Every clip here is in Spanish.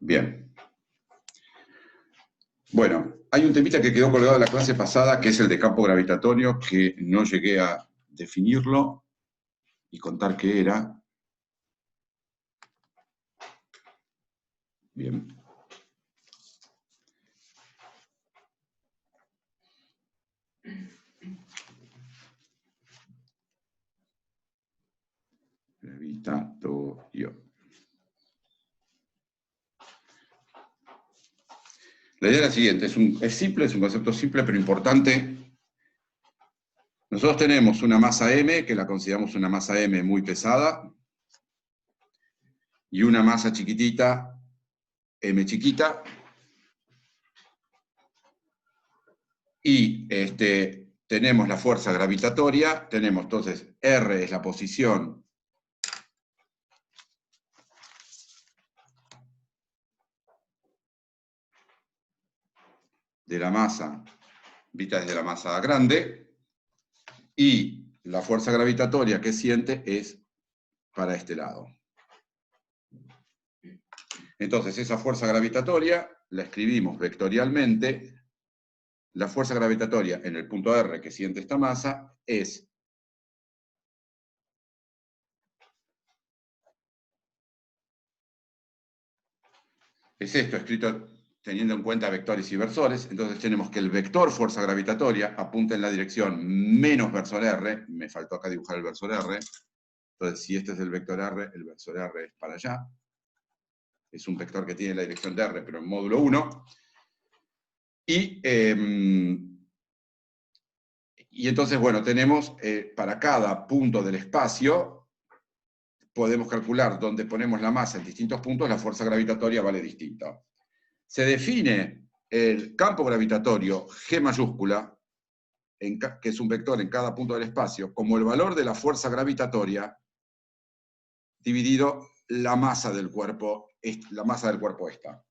Bien. Bueno, hay un temita que quedó colgado de la clase pasada, que es el de campo gravitatorio, que no llegué a definirlo y contar qué era. Bien. Gravitatorio. La idea es la siguiente, es simple, es un concepto simple pero importante. Nosotros tenemos una masa M, que la consideramos una masa M muy pesada, y una masa chiquitita, M chiquita, y tenemos la fuerza gravitatoria, tenemos entonces R es la posición de la masa, vista desde la masa grande, y la fuerza gravitatoria que siente es para este lado. Entonces, esa fuerza gravitatoria la escribimos vectorialmente. La fuerza gravitatoria en el punto R que siente esta masa es esto escrito teniendo en cuenta vectores y versores. Entonces tenemos que el vector fuerza gravitatoria apunta en la dirección menos versor R. Me faltó acá dibujar el versor R. Entonces, si este es el vector R, el versor R es para allá. Es un vector que tiene la dirección de R, pero en módulo 1. Y entonces, bueno, tenemos para cada punto del espacio, podemos calcular dónde ponemos la masa en distintos puntos, la fuerza gravitatoria vale distinto. Se define el campo gravitatorio G mayúscula, que es un vector en cada punto del espacio, como el valor de la fuerza gravitatoria dividido la masa del cuerpo esta.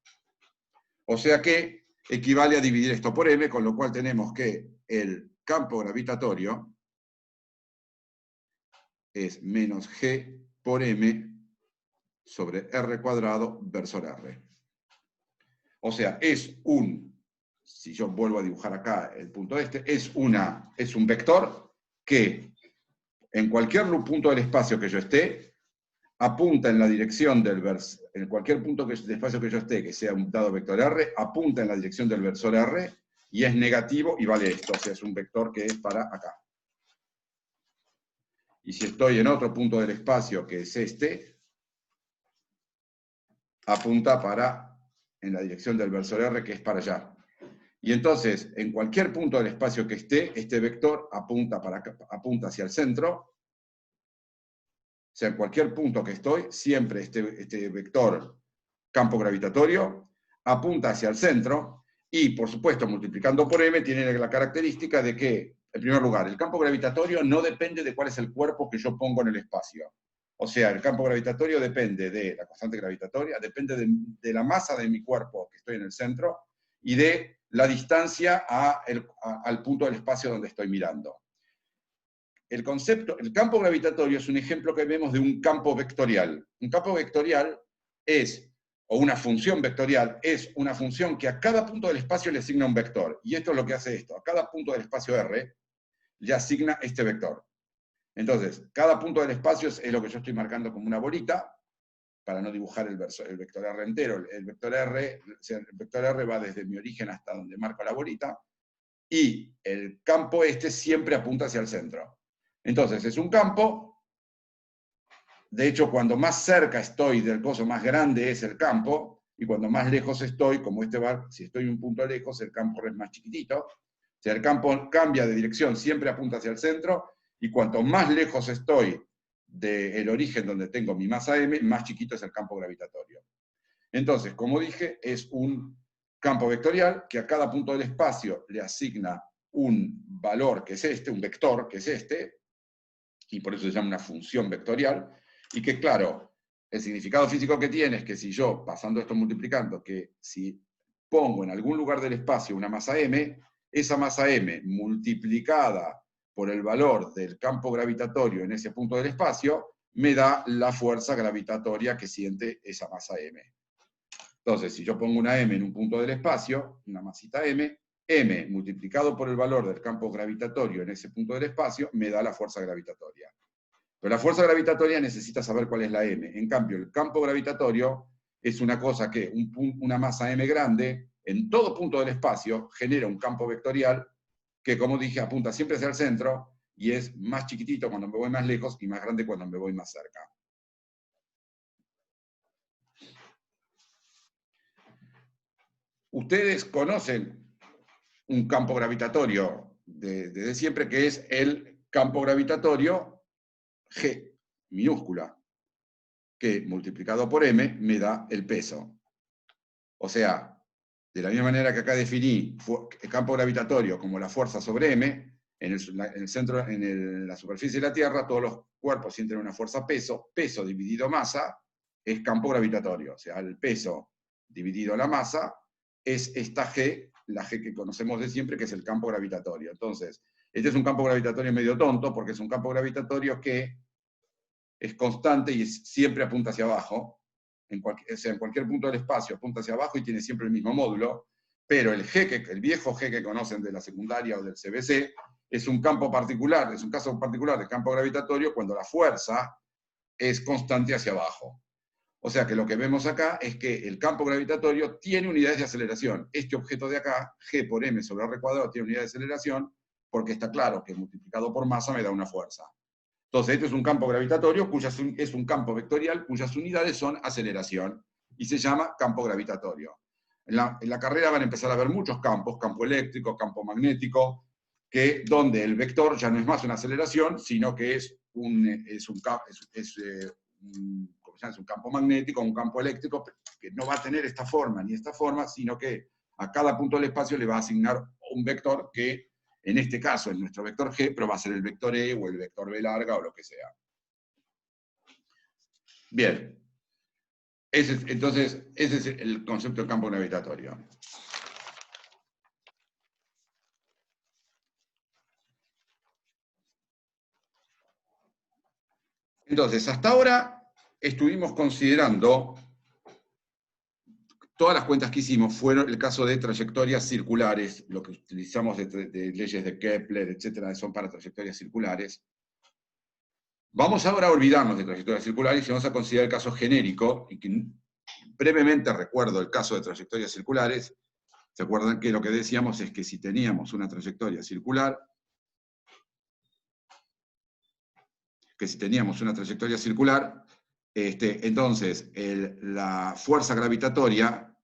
O sea que equivale a dividir esto por m, con lo cual tenemos que el campo gravitatorio es menos g por m sobre r cuadrado versor r. O sea, es si yo vuelvo a dibujar acá el punto es un vector que en cualquier punto del espacio que yo esté, apunta en la dirección en cualquier punto del espacio que yo esté, que sea un dado vector R, apunta en la dirección del versor R, y es negativo y vale esto, o sea, es un vector que es para acá. Y si estoy en otro punto del espacio, que es apunta en la dirección del versor R, que es para allá. Y entonces, en cualquier punto del espacio que esté, este vector apunta hacia el centro. O sea, en cualquier punto que estoy, siempre este vector campo gravitatorio apunta hacia el centro y, por supuesto, multiplicando por m, tiene la característica de que, en primer lugar, el campo gravitatorio no depende de cuál es el cuerpo que yo pongo en el espacio. O sea, el campo gravitatorio depende de la constante gravitatoria, depende de la masa de mi cuerpo que estoy en el centro y de la distancia al punto del espacio donde estoy mirando. El campo gravitatorio es un ejemplo que vemos de un campo vectorial. Un campo vectorial o una función vectorial, es una función que a cada punto del espacio le asigna un vector. Y esto es lo que hace esto. A cada punto del espacio R le asigna este vector. Entonces, cada punto del espacio es lo que yo estoy marcando como una bolita, para no dibujar el vector R entero. El vector R va desde mi origen hasta donde marco la bolita, y el campo siempre apunta hacia el centro. Entonces, es un campo, de hecho, cuando más cerca estoy del coso, más grande es el campo, y cuando más lejos estoy, como si estoy un punto lejos, el campo es más chiquitito. O sea, el campo cambia de dirección, siempre apunta hacia el centro, y cuanto más lejos estoy del origen donde tengo mi masa M, más chiquito es el campo gravitatorio. Entonces, como dije, es un campo vectorial que a cada punto del espacio le asigna un valor que es un vector que es y por eso se llama una función vectorial, y que, claro, el significado físico que tiene es que si yo, pasando esto multiplicando, que si pongo en algún lugar del espacio una masa m, esa masa m multiplicada por el valor del campo gravitatorio en ese punto del espacio, me da la fuerza gravitatoria que siente esa masa m. Entonces, si yo pongo una M en un punto del espacio, una masita M multiplicado por el valor del campo gravitatorio en ese punto del espacio, me da la fuerza gravitatoria. Pero la fuerza gravitatoria necesita saber cuál es la M. En cambio, el campo gravitatorio es una cosa que una masa M grande, en todo punto del espacio, genera un campo vectorial que, como dije, apunta siempre hacia el centro y es más chiquitito cuando me voy más lejos y más grande cuando me voy más cerca. Ustedes conocen un campo gravitatorio desde siempre, que es el campo gravitatorio G, minúscula, que multiplicado por M me da el peso. O sea, de la misma manera que acá definí el campo gravitatorio como la fuerza sobre M, en el centro, en la superficie de la Tierra, todos los cuerpos sienten una fuerza peso dividido masa, es campo gravitatorio. O sea, el peso dividido la masa es esta G, la G que conocemos de siempre, que es el campo gravitatorio. Entonces, este es un campo gravitatorio medio tonto, porque es un campo gravitatorio que es constante y siempre apunta hacia abajo. En cualquier punto del espacio apunta hacia abajo y tiene siempre el mismo módulo, pero el viejo G que conocen de la secundaria o del CBC, es un campo particular, es un caso particular de campo gravitatorio cuando la fuerza es constante hacia abajo. O sea que lo que vemos acá es que el campo gravitatorio tiene unidades de aceleración. Este objeto de acá, G por M sobre R cuadrado, tiene unidades de aceleración porque está claro que multiplicado por masa me da una fuerza. Entonces, este es un campo gravitatorio, es un campo vectorial cuyas unidades son aceleración, y se llama campo gravitatorio. En la carrera van a empezar a ver muchos campos, campo eléctrico, campo magnético, donde el vector ya no es más una aceleración, sino que es un campo magnético, un campo eléctrico, que no va a tener esta forma ni esta forma, sino que a cada punto del espacio le va a asignar un vector que, en este caso, es nuestro vector G, pero va a ser el vector E o el vector B larga o lo que sea. Bien. Entonces, ese es el concepto de campo gravitatorio. Entonces, hasta ahora estuvimos considerando, todas las cuentas que hicimos fueron el caso de trayectorias circulares, lo que utilizamos de leyes de Kepler, etcétera, son para trayectorias circulares. Vamos ahora a olvidarnos de trayectorias circulares y vamos a considerar el caso genérico, y que brevemente recuerdo el caso de trayectorias circulares. ¿Se acuerdan que lo que decíamos es que si teníamos una trayectoria circular, entonces la fuerza gravitatoria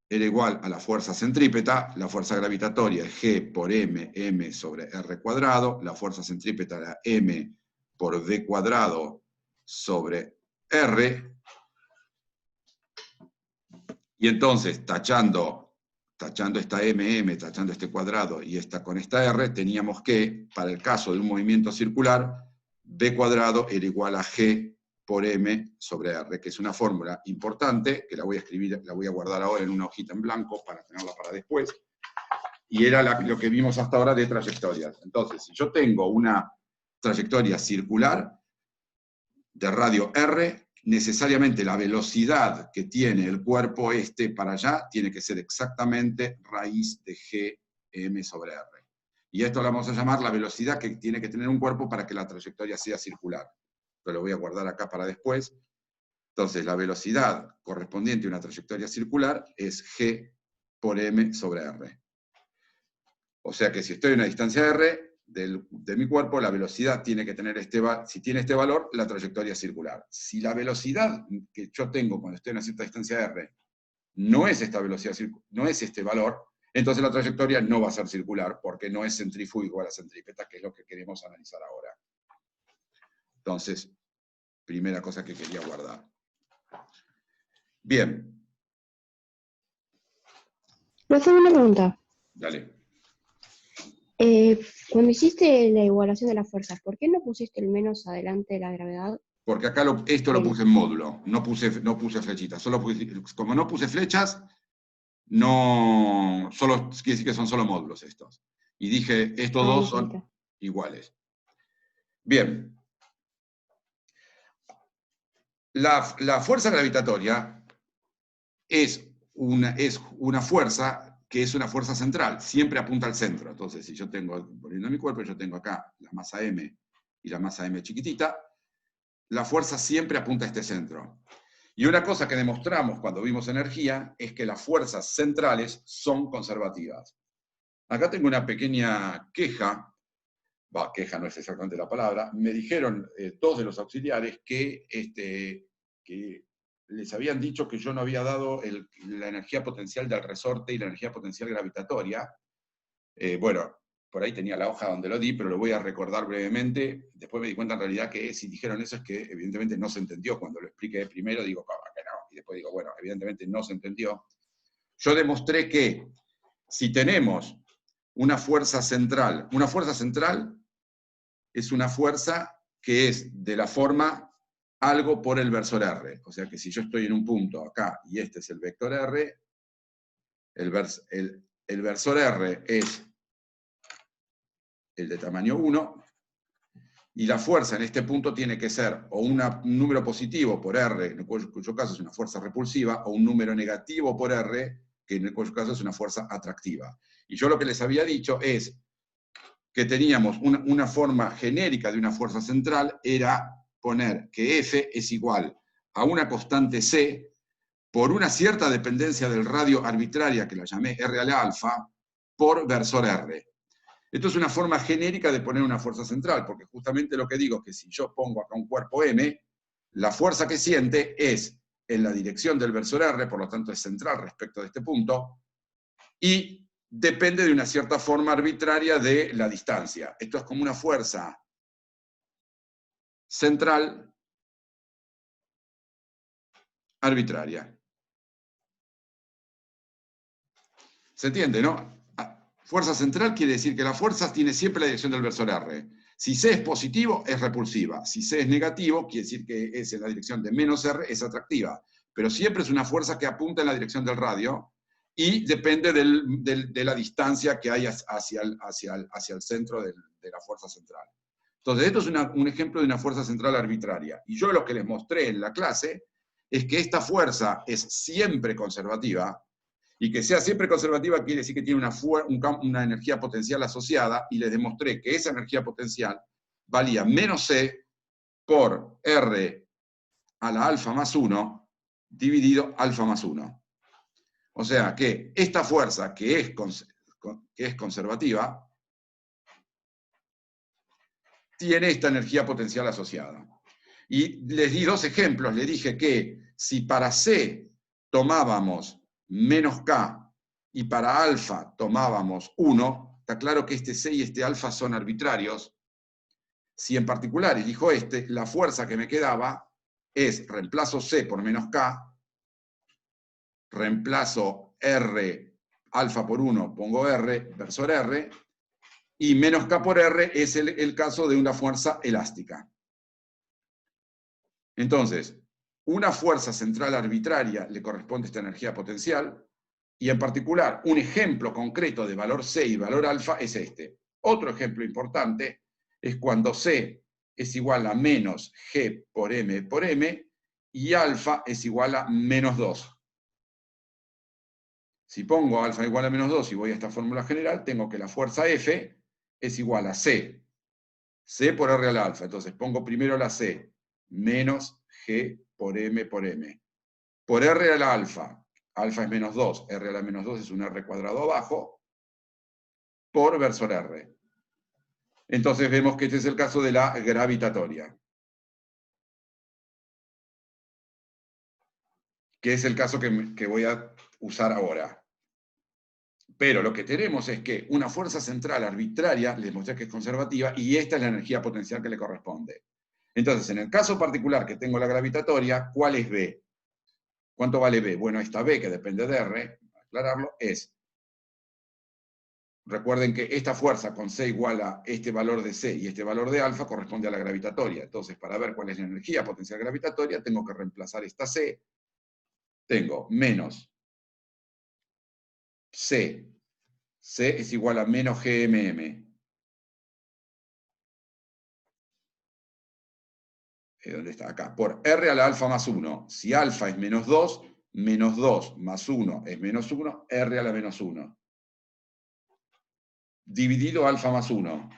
era igual a la fuerza centrípeta. La fuerza gravitatoria es G por M sobre R cuadrado, la fuerza centrípeta era M por D cuadrado sobre R, y entonces tachando esta M, tachando este cuadrado y esta con esta R, teníamos que, para el caso de un movimiento circular, B cuadrado era igual a G por M sobre R, que es una fórmula importante, que la voy a escribir, la voy a guardar ahora en una hojita en blanco para tenerla para después, y era lo que vimos hasta ahora de trayectorias. Entonces, si yo tengo una trayectoria circular de radio R, necesariamente la velocidad que tiene el cuerpo para allá tiene que ser exactamente raíz de Gm sobre R. Y esto lo vamos a llamar la velocidad que tiene que tener un cuerpo para que la trayectoria sea circular. Pero lo voy a guardar acá para después. Entonces, la velocidad correspondiente a una trayectoria circular es G por M sobre R. O sea que si estoy a una distancia R, de mi cuerpo, la velocidad tiene que tener si tiene este valor, la trayectoria es circular. Si la velocidad que yo tengo cuando estoy a una cierta distancia R no es esta velocidad, no es este valor, entonces la trayectoria no va a ser circular, porque no es centrífugo igual a centrípeta, que es lo que queremos analizar ahora. Entonces, primera cosa que quería guardar. Bien. ¿Puedo hacer una pregunta? Dale. Cuando hiciste la igualación de las fuerzas, ¿por qué no pusiste el menos adelante de la gravedad? Porque acá esto lo puse en módulo, no puse flechitas. Como no puse flechas, solo quiere decir que son solo módulos estos. Y dije, estos dos son iguales. Bien. La fuerza gravitatoria es una fuerza que es una fuerza central, siempre apunta al centro. Entonces, si yo tengo, poniendo mi cuerpo, yo tengo acá la masa M y la masa M chiquitita, la fuerza siempre apunta a este centro. Y una cosa que demostramos cuando vimos energía es que las fuerzas centrales son conservativas. Acá tengo una pequeña queja, queja no es exactamente la palabra, me dijeron dos de los auxiliares que les habían dicho que yo no había dado la energía potencial del resorte y la energía potencial gravitatoria. Bueno, por ahí tenía la hoja donde lo di, pero lo voy a recordar brevemente. Después me di cuenta en realidad que si dijeron eso es que evidentemente no se entendió. Cuando lo expliqué primero digo, ¿cómo que no? Y después digo, bueno, evidentemente no se entendió. Yo demostré que si tenemos una fuerza central es una fuerza que es de la forma algo por el versor R. O sea que si yo estoy en un punto acá y este es el vector R, el versor R es el de tamaño 1, y la fuerza en este punto tiene que ser o un número positivo por R, en cuyo caso es una fuerza repulsiva, o un número negativo por R, que en cuyo caso es una fuerza atractiva. Y yo lo que les había dicho es que teníamos una forma genérica de una fuerza central, era poner que F es igual a una constante C por una cierta dependencia del radio arbitraria, que la llamé R a la alfa, por versor R. Esto es una forma genérica de poner una fuerza central, porque justamente lo que digo es que si yo pongo acá un cuerpo M, la fuerza que siente es en la dirección del versor R, por lo tanto es central respecto de este punto, y depende de una cierta forma arbitraria de la distancia. Esto es como una fuerza central arbitraria. ¿Se entiende, no? Fuerza central quiere decir que la fuerza tiene siempre la dirección del versor R. Si C es positivo, es repulsiva. Si C es negativo, quiere decir que es en la dirección de menos R, es atractiva. Pero siempre es una fuerza que apunta en la dirección del radio y depende de la distancia que hay hacia el centro de la fuerza central. Entonces, esto es un ejemplo de una fuerza central arbitraria. Y yo lo que les mostré en la clase es que esta fuerza es siempre conservativa, y que sea siempre conservativa quiere decir que tiene una energía potencial asociada, y les demostré que esa energía potencial valía menos C por R a la alfa más 1 dividido alfa más 1. O sea que esta fuerza que es conservativa tiene esta energía potencial asociada. Y les di dos ejemplos. Les dije que si para C tomábamos menos K y para alfa tomábamos 1, está claro que este C y este alfa son arbitrarios. Si en particular elijo la fuerza que me quedaba es reemplazo C por menos K, reemplazo R, alfa por 1, pongo R, versor R, y menos K por R es el caso de una fuerza elástica. Entonces, una fuerza central arbitraria le corresponde esta energía potencial, y en particular, un ejemplo concreto de valor C y valor alfa es este. Otro ejemplo importante es cuando C es igual a menos G por M y alfa es igual a menos 2. Si pongo alfa igual a menos 2 y voy a esta fórmula general, tengo que la fuerza F es igual a C por R a la alfa. Entonces pongo primero la C, menos G por M. Por R a la alfa es menos 2, R a la menos 2 es un R cuadrado abajo, por versor R. Entonces vemos que este es el caso de la gravitatoria, que es el caso que voy a usar ahora. Pero lo que tenemos es que una fuerza central arbitraria, les mostré que es conservativa, y esta es la energía potencial que le corresponde. Entonces, en el caso particular que tengo la gravitatoria, ¿cuál es B? ¿Cuánto vale B? Bueno, esta B, que depende de R, para aclararlo, es, recuerden que esta fuerza con C igual a este valor de C y este valor de alfa corresponde a la gravitatoria. Entonces, para ver cuál es la energía potencial gravitatoria, tengo que reemplazar esta C. Tengo menos C. C es igual a menos GMM. ¿Dónde está? Acá. Por R a la alfa más 1. Si alfa es menos 2, menos 2 más 1 es menos 1, R a la menos 1. Dividido alfa más 1.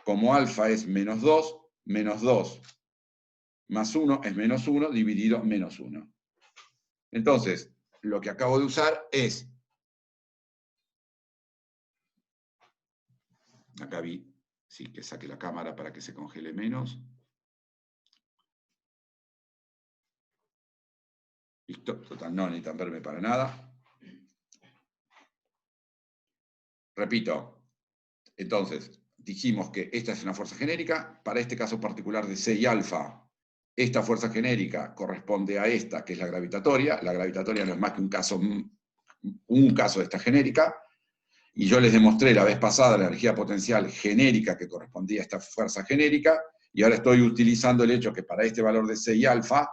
Como alfa es menos 2 más 1 es menos 1 dividido menos 1. Entonces, lo que acabo de usar es, acá vi, sí, que saque la cámara para que se congele menos. Listo, total, no necesitan verme para nada. Repito, entonces, dijimos que esta es una fuerza genérica, para este caso particular de C y alfa, esta fuerza genérica corresponde a esta, que es la gravitatoria no es más que un caso de esta genérica, y yo les demostré la vez pasada la energía potencial genérica que correspondía a esta fuerza genérica, y ahora estoy utilizando el hecho que para este valor de C y alfa,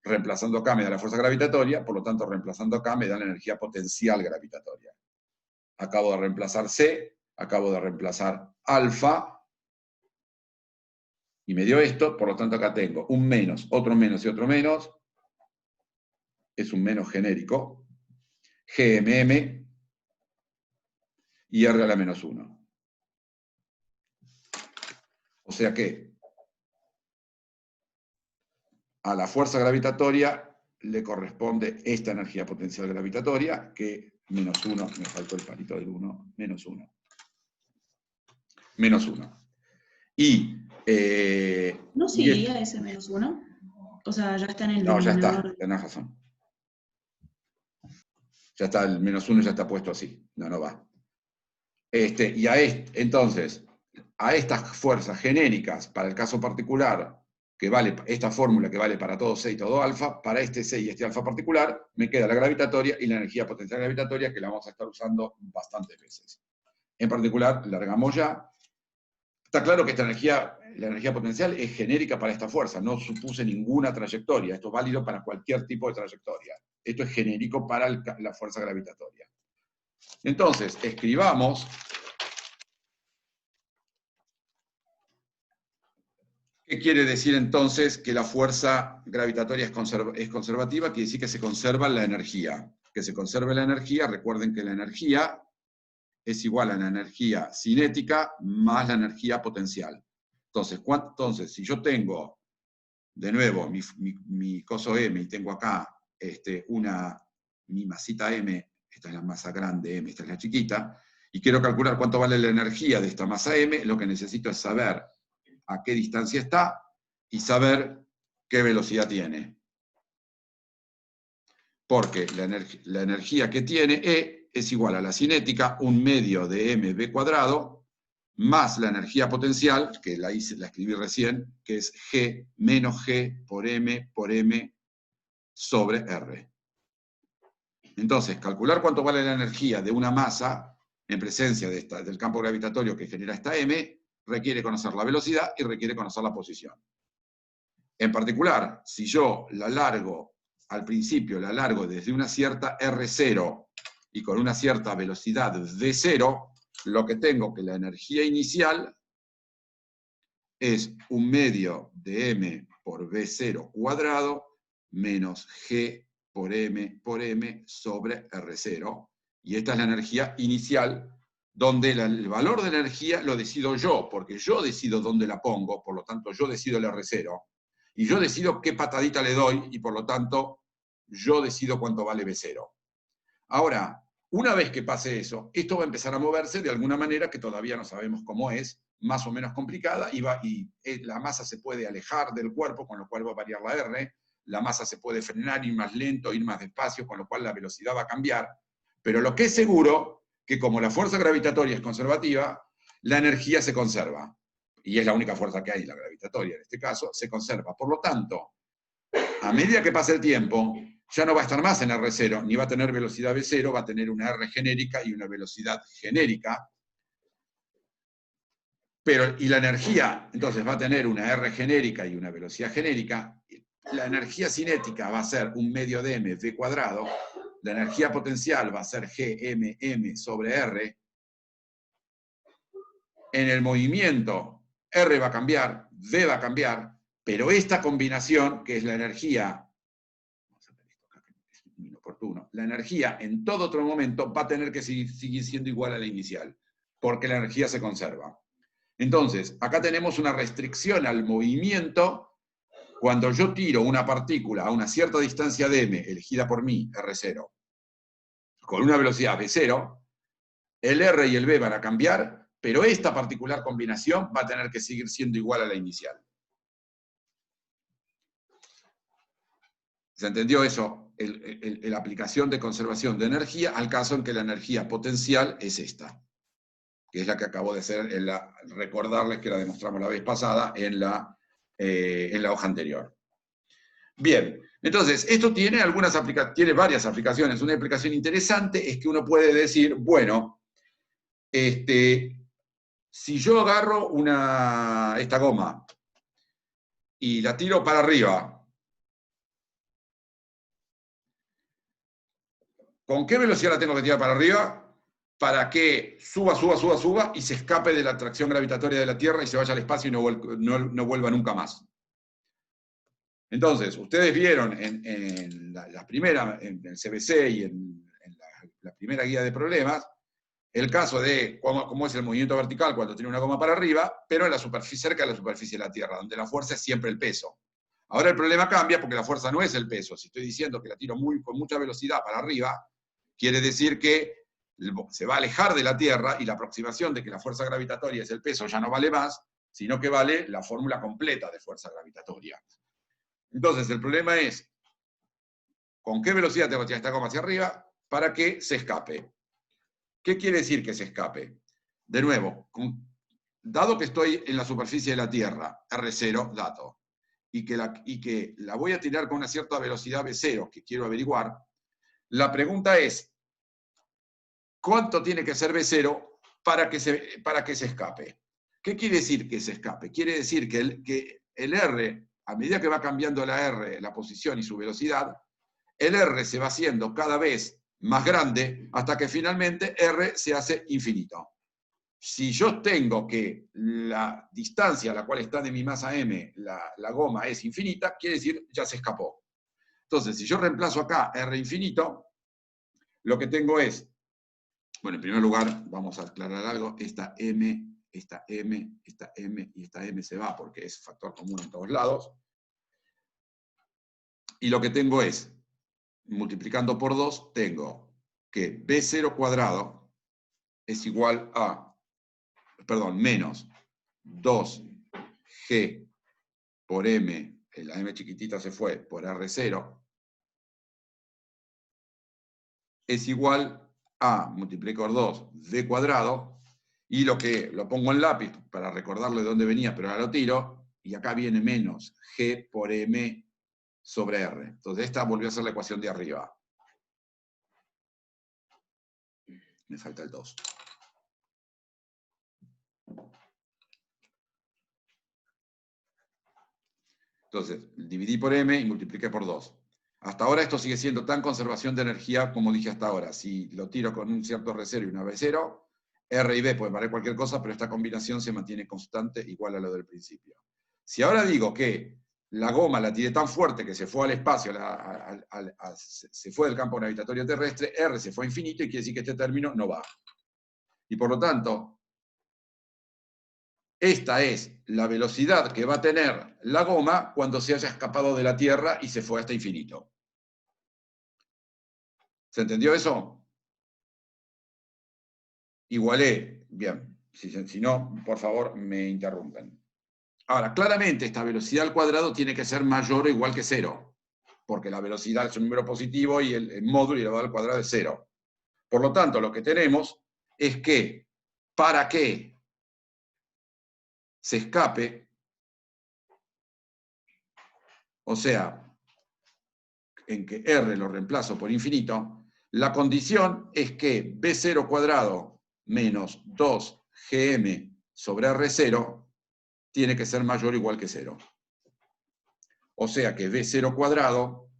reemplazando acá me da la fuerza gravitatoria, por lo tanto reemplazando acá me da la energía potencial gravitatoria. Acabo de reemplazar C, acabo de reemplazar alfa, y me dio esto, por lo tanto acá tengo un menos, otro menos y otro menos, es un menos genérico, GMM y R a la menos 1. O sea que a la fuerza gravitatoria le corresponde esta energía potencial gravitatoria, que menos 1, me faltó el palito del 1, menos 1. Menos 1. Y... ¿No seguiría ese menos 1? O sea, ya está en el no, ya denominador. está, tenés razón. Ya está, el menos 1 ya está puesto así. No va. Y entonces, a estas fuerzas genéricas, para el caso particular, que vale esta fórmula que vale para todo C y todo alfa, para este C y este alfa particular, me queda la gravitatoria y la energía potencial gravitatoria, que la vamos a estar usando bastantes veces. En particular, largamos ya. Está claro que la energía potencial es genérica para esta fuerza, no supuse ninguna trayectoria. Esto es válido para cualquier tipo de trayectoria. Esto es genérico para la fuerza gravitatoria. Entonces, escribamos ¿qué quiere decir entonces que la fuerza gravitatoria es conservativa? Quiere decir que se conserva la energía. Que se conserve la energía, recuerden que la energía es igual a la energía cinética más la energía potencial. Entonces, si yo tengo, de nuevo, mi coso M, y tengo acá mi masita M, esta es la masa grande M, esta es la chiquita, y quiero calcular cuánto vale la energía de esta masa M, lo que necesito es saber a qué distancia está y saber qué velocidad tiene. Porque la energía que tiene E es igual a la cinética, 1/2 de mv cuadrado, más la energía potencial, que la escribí recién, que es G menos G por M sobre R. Entonces, calcular cuánto vale la energía de una masa en presencia del campo gravitatorio que genera esta M, requiere conocer la velocidad y requiere conocer la posición. En particular, si yo al principio la largo desde una cierta R0 y con una cierta velocidad V0, lo que tengo que la energía inicial es 1/2 de M por V0 cuadrado menos G por M sobre R0. Y esta es la energía inicial, donde el valor de la energía lo decido yo, porque yo decido dónde la pongo, por lo tanto yo decido el R0, y yo decido qué patadita le doy, y por lo tanto yo decido cuánto vale V0. Ahora, una vez que pase eso, esto va a empezar a moverse de alguna manera que todavía no sabemos cómo es, más o menos complicada, y la masa se puede alejar del cuerpo, con lo cual va a variar la R, la masa se puede frenar, ir más lento, ir más despacio, con lo cual la velocidad va a cambiar. Pero lo que es seguro, que como la fuerza gravitatoria es conservativa, la energía se conserva. Y es la única fuerza que hay, la gravitatoria en este caso, se conserva. Por lo tanto, a medida que pase el tiempo, ya no va a estar más en R0, ni va a tener velocidad V0, va a tener una R genérica y una velocidad genérica. Y la energía, entonces, va a tener una R genérica y una velocidad genérica. La energía cinética va a ser 1/2 de mv cuadrado. La energía potencial va a ser Gmm sobre R. En el movimiento, R va a cambiar, V va a cambiar, pero esta combinación, que es la energía, oportuno. La energía en todo otro momento va a tener que seguir siendo igual a la inicial, porque la energía se conserva. Entonces, acá tenemos una restricción al movimiento cuando yo tiro una partícula a una cierta distancia de m, elegida por mí, r0, con una velocidad v0, el r y el v van a cambiar, pero esta particular combinación va a tener que seguir siendo igual a la inicial. ¿Se entendió eso? La aplicación de conservación de energía al caso en que la energía potencial es esta, que es la que acabo de hacer, recordarles que la demostramos la vez pasada en la hoja anterior. Bien, entonces, esto tiene varias aplicaciones. Una aplicación interesante es que uno puede decir, bueno, si yo agarro esta goma y la tiro para arriba, ¿con qué velocidad la tengo que tirar para arriba? Para que suba y se escape de la atracción gravitatoria de la Tierra y se vaya al espacio y no vuelva nunca más. Entonces, ustedes vieron en la primera, en el CBC y en la primera guía de problemas, el caso de cómo es el movimiento vertical cuando tiene una goma para arriba, pero en la superficie, cerca de la superficie de la Tierra, donde la fuerza es siempre el peso. Ahora el problema cambia porque la fuerza no es el peso. Si estoy diciendo que la tiro con mucha velocidad para arriba, quiere decir que se va a alejar de la Tierra y la aproximación de que la fuerza gravitatoria es el peso ya no vale más, sino que vale la fórmula completa de fuerza gravitatoria. Entonces, el problema es, ¿con qué velocidad tengo que tirar esta goma hacia arriba para que se escape? ¿Qué quiere decir que se escape? De nuevo, dado que estoy en la superficie de la Tierra, R0, dato, y que la voy a tirar con una cierta velocidad V0, que quiero averiguar, la pregunta es, ¿cuánto tiene que ser V0 para que se escape? ¿Qué quiere decir que se escape? Quiere decir que el R, a medida que va cambiando la R, la posición y su velocidad, el R se va haciendo cada vez más grande hasta que finalmente R se hace infinito. Si yo tengo que la distancia a la cual está de mi masa m, la goma es infinita, quiere decir ya se escapó. Entonces, si yo reemplazo acá R infinito, lo que tengo es, bueno, en primer lugar, vamos a aclarar algo, esta M y esta M se va porque es factor común en todos lados. Y lo que tengo es, multiplicando por 2, tengo que B0 cuadrado es igual a, menos 2G por M, la M chiquitita se fue, por R0, es igual a, multiplico por 2, D cuadrado, y lo pongo en lápiz para recordarlo de dónde venía, pero ahora lo tiro, y acá viene menos G por M sobre R. Entonces esta volvió a ser la ecuación de arriba. Me falta el 2. Entonces, dividí por M y multipliqué por 2. Hasta ahora esto sigue siendo tan conservación de energía como dije hasta ahora. Si lo tiro con un cierto R0 y una V0, R y V pueden valer cualquier cosa, pero esta combinación se mantiene constante igual a lo del principio. Si ahora digo que la goma la tiré tan fuerte que se fue al espacio, se fue del campo gravitatorio terrestre, R se fue a infinito y quiere decir que este término no va. Y por lo tanto, esta es la velocidad que va a tener la goma cuando se haya escapado de la Tierra y se fue hasta infinito. ¿Se entendió eso? Igualé. Bien. Si no, por favor, me interrumpen. Ahora, claramente esta velocidad al cuadrado tiene que ser mayor o igual que 0, porque la velocidad es un número positivo y el módulo elevado al cuadrado es 0. Por lo tanto, lo que tenemos es que para que se escape, o sea, en que R lo reemplazo por infinito, la condición es que B0 cuadrado menos 2GM sobre R0 tiene que ser mayor o igual que 0. O sea que B0 cuadrado,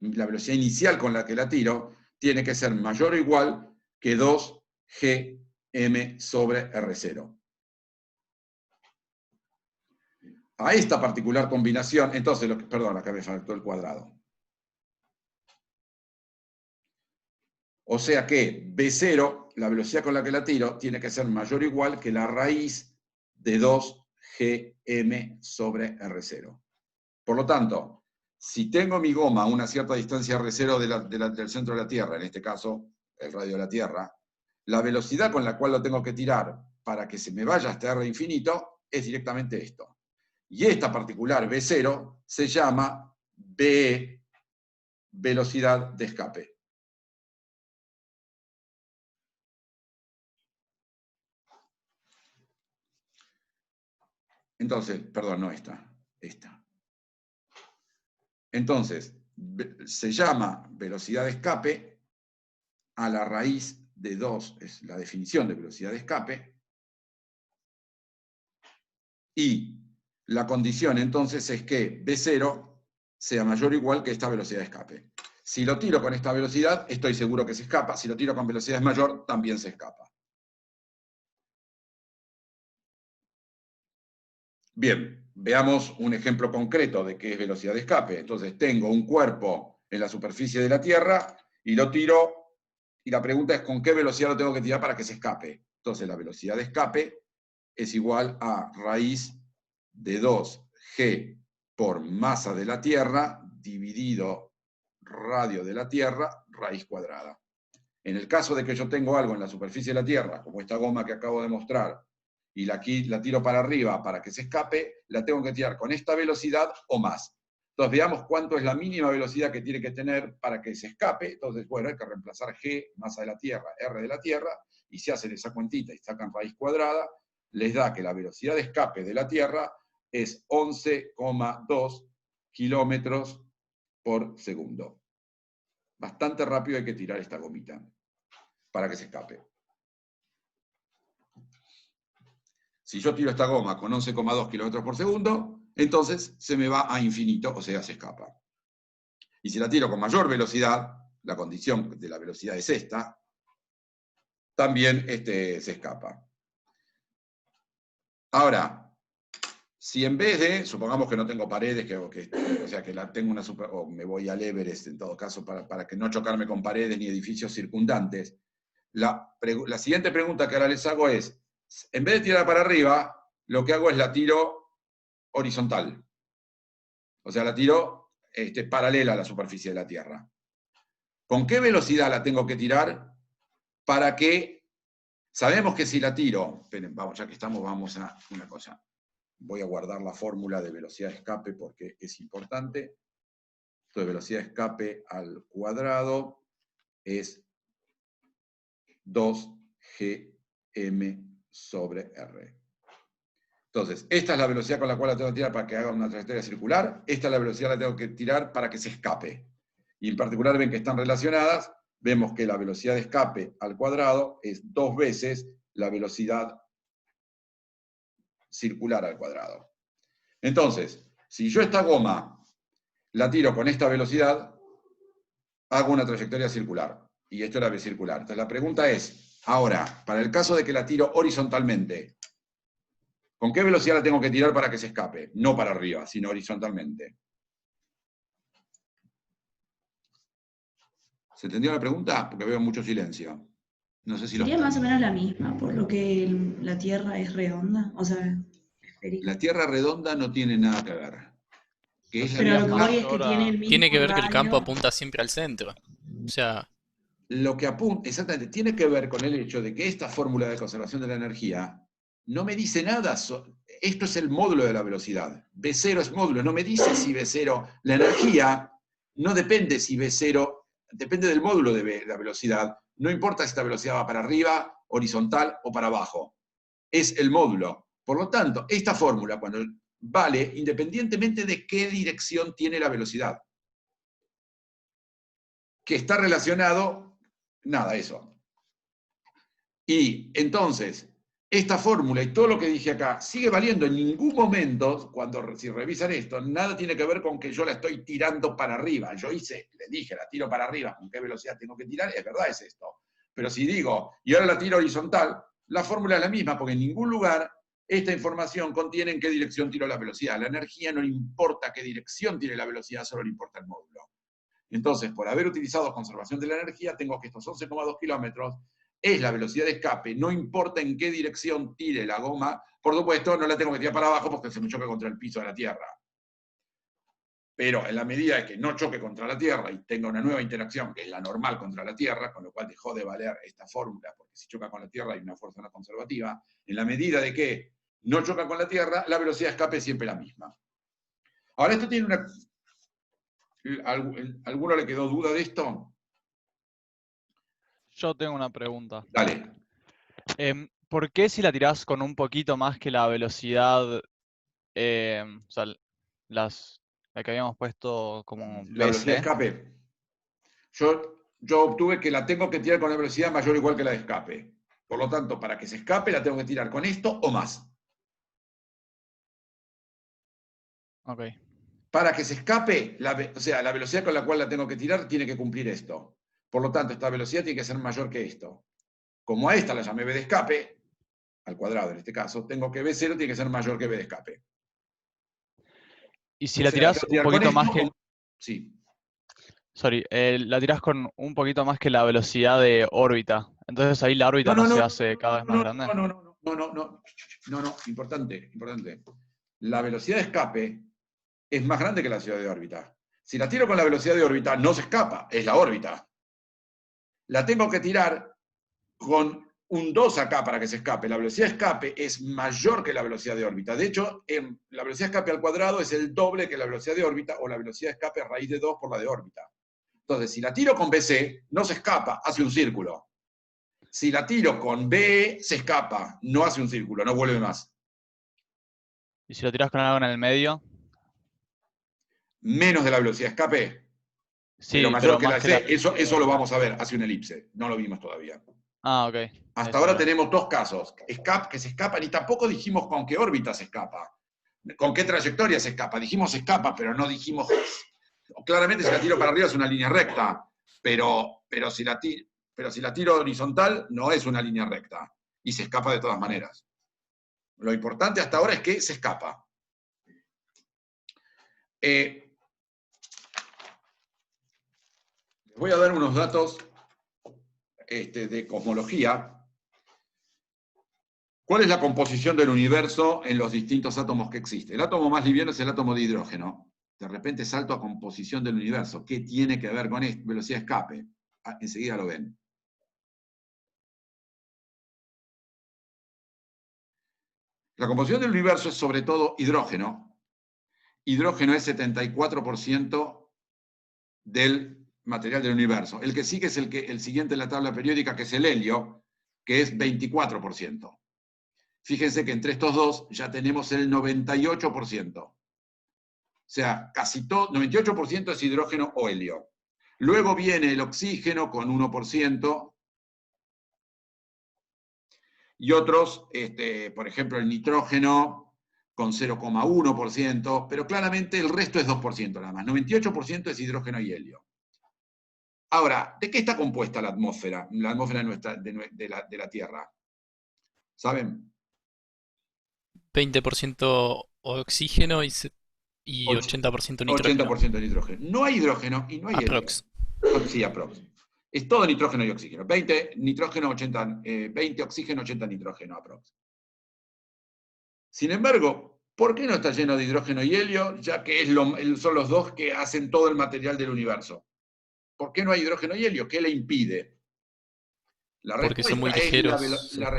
la velocidad inicial con la que la tiro, tiene que ser mayor o igual que 2GM sobre R0. A esta particular combinación, entonces, perdón, acá me faltó el cuadrado. O sea que B0, la velocidad con la que la tiro, tiene que ser mayor o igual que la raíz de 2gm sobre R0. Por lo tanto, si tengo mi goma a una cierta distancia R0 del centro de la Tierra, en este caso, el radio de la Tierra, la velocidad con la cual lo tengo que tirar para que se me vaya hasta R infinito es directamente esto. Y esta particular B0 se llama BE, velocidad de escape. Entonces, perdón, no esta. Entonces, se llama velocidad de escape a la raíz de 2, es la definición de velocidad de escape, y la condición entonces es que B0 sea mayor o igual que esta velocidad de escape. Si lo tiro con esta velocidad, estoy seguro que se escapa. Si lo tiro con velocidades mayor, también se escapa. Bien, veamos un ejemplo concreto de qué es velocidad de escape. Entonces tengo un cuerpo en la superficie de la Tierra y lo tiro, y la pregunta es ¿con qué velocidad lo tengo que tirar para que se escape? Entonces la velocidad de escape es igual a raíz de 2g por masa de la Tierra dividido radio de la Tierra, raíz cuadrada. En el caso de que yo tengo algo en la superficie de la Tierra, como esta goma que acabo de mostrar, y la tiro para arriba para que se escape, la tengo que tirar con esta velocidad o más. Entonces veamos cuánto es la mínima velocidad que tiene que tener para que se escape. Entonces, bueno, hay que reemplazar g, masa de la Tierra, r de la Tierra, y si hacen esa cuentita y sacan raíz cuadrada, les da que la velocidad de escape de la Tierra es 11,2 kilómetros por segundo. Bastante rápido hay que tirar esta gomita para que se escape. Si yo tiro esta goma con 11,2 kilómetros por segundo, entonces se me va a infinito, o sea, se escapa. Y si la tiro con mayor velocidad, la condición de la velocidad es esta, también se escapa. Ahora, si en vez de, supongamos que no tengo paredes, o sea, que tengo una o me voy al Everest en todo caso, para que no chocarme con paredes ni edificios circundantes, la siguiente pregunta que ahora les hago es, en vez de tirar para arriba, lo que hago es la tiro horizontal. O sea, la tiro paralela a la superficie de la Tierra. ¿Con qué velocidad la tengo que tirar para que... Sabemos que si la tiro... Esperen, vamos, ya que estamos, vamos a una cosa. Voy a guardar la fórmula de velocidad de escape porque es importante. Entonces, velocidad de escape al cuadrado es 2gm sobre r. Entonces, esta es la velocidad con la cual la tengo que tirar para que haga una trayectoria circular, esta es la velocidad que la tengo que tirar para que se escape. Y en particular ven que están relacionadas, vemos que la velocidad de escape al cuadrado es 2 veces la velocidad circular al cuadrado. Entonces, si yo esta goma la tiro con esta velocidad, hago una trayectoria circular. Y esto es la circular. Entonces la pregunta es, ahora, para el caso de que la tiro horizontalmente, ¿con qué velocidad la tengo que tirar para que se escape? No para arriba, sino horizontalmente. ¿Se entendió la pregunta? Porque veo mucho silencio. No sé si sería más o menos la misma, por lo que la Tierra es redonda, o sea, esférica. La Tierra redonda no tiene nada que ver. Pero lo que voy es que tiene el mismo Tiene que ver que el radio. campo apunta siempre al centro. O sea... Lo que apunta, exactamente, tiene que ver con el hecho de que esta fórmula de conservación de la energía no me dice nada. Esto es el módulo de la velocidad. B0 es módulo, no me dice si B0. La energía no depende si B0, depende del módulo de la velocidad. No importa si esta velocidad va para arriba, horizontal o para abajo. Es el módulo. Por lo tanto, esta fórmula cuando vale independientemente de qué dirección tiene la velocidad. Que está relacionado, nada, eso. Y entonces, esta fórmula y todo lo que dije acá sigue valiendo. En ningún momento, si revisan esto, nada tiene que ver con que yo la estoy tirando para arriba. Yo le dije, la tiro para arriba, ¿con qué velocidad tengo que tirar? Es verdad, es esto. Pero si digo, y ahora la tiro horizontal, la fórmula es la misma, porque en ningún lugar esta información contiene en qué dirección tiro la velocidad. La energía no le importa qué dirección tiene la velocidad, solo le importa el módulo. Entonces, por haber utilizado conservación de la energía, tengo que estos 11,2 kilómetros es la velocidad de escape, no importa en qué dirección tire la goma, por supuesto no la tengo que tirar para abajo porque se me choca contra el piso de la Tierra. Pero en la medida de que no choque contra la Tierra y tenga una nueva interacción, que es la normal contra la Tierra, con lo cual dejó de valer esta fórmula, porque si choca con la Tierra hay una fuerza no conservativa, en la medida de que no choca con la Tierra, la velocidad de escape es siempre la misma. Ahora, esto tiene una... ¿Alguno le quedó duda de esto? Yo tengo una pregunta. Dale. ¿Por qué si la tirás con un poquito más que la velocidad, o sea, la que habíamos puesto como La velocidad de BC? escape. Yo obtuve que la tengo que tirar con una velocidad mayor o igual que la de escape. Por lo tanto, para que se escape, la tengo que tirar con esto o más. Ok. Para que se escape, o sea, la velocidad con la cual la tengo que tirar tiene que cumplir esto. Por lo tanto, esta velocidad tiene que ser mayor que esto. Como a esta la llamé B de escape, al cuadrado en este caso, tengo que B0 tiene que ser mayor que B de escape. Y si O la sea, tirás tengo que un tirar con poquito esto más que... o- Sí. Sorry, la tirás con un poquito más que la velocidad de órbita. Entonces ahí la órbita no se hace cada vez más grande. No, importante. La velocidad de escape es más grande que la velocidad de órbita. Si la tiro con la velocidad de órbita, no se escapa, es la órbita. La tengo que tirar con un 2 acá para que se escape. La velocidad de escape es mayor que la velocidad de órbita. De hecho, la velocidad de escape al cuadrado es el doble que la velocidad de órbita, o la velocidad de escape a raíz de 2 por la de órbita. Entonces, si la tiro con BC, no se escapa, hace un círculo. Si la tiro con B, se escapa, no hace un círculo, no vuelve más. Y si lo tirás con algo en el medio. Menos de la velocidad de escape, pero Sí, mayor pero que la más de que C. Eso lo vamos a ver, hace una elipse. No lo vimos todavía. Ah, ok. Hasta Eso ahora era. tenemos dos casos, que se escapan, y tampoco dijimos con qué órbita se escapa, con qué trayectoria se escapa. Dijimos se escapa, pero no dijimos... Claramente si la tiro para arriba es una línea recta, pero si la tiro horizontal no es una línea recta, y se escapa de todas maneras. Lo importante hasta ahora es que se escapa. Les voy a dar unos datos de cosmología. ¿Cuál es la composición del universo en los distintos átomos que existen? El átomo más liviano es el átomo de hidrógeno. De repente salto a composición del universo. ¿Qué tiene que ver con esto? Velocidad de escape. Enseguida lo ven. La composición del universo es sobre todo hidrógeno. Hidrógeno es 74% del material del universo. El que sigue es el siguiente en la tabla periódica, que es el helio, que es 24%. Fíjense que entre estos dos ya tenemos el 98%. O sea, casi todo, 98% es hidrógeno o helio. Luego viene el oxígeno con 1%, y otros, por ejemplo, el nitrógeno con 0,1%, pero claramente el resto es 2% nada más. 98% es hidrógeno y helio. Ahora, ¿de qué está compuesta la atmósfera? La atmósfera de la Tierra. ¿Saben? 20% oxígeno y 80% nitrógeno. 80% de nitrógeno. No hay hidrógeno y no hay Aprox. helio. Sí, aprox. Es todo nitrógeno y oxígeno. 20 nitrógeno, 20 oxígeno, 80 nitrógeno, aprox. Sin embargo, ¿por qué no está lleno de hidrógeno y helio? Ya que son los dos que hacen todo el material del universo. ¿Por qué no hay hidrógeno y helio? ¿Qué le impide? La Porque son muy respuesta ligeros. la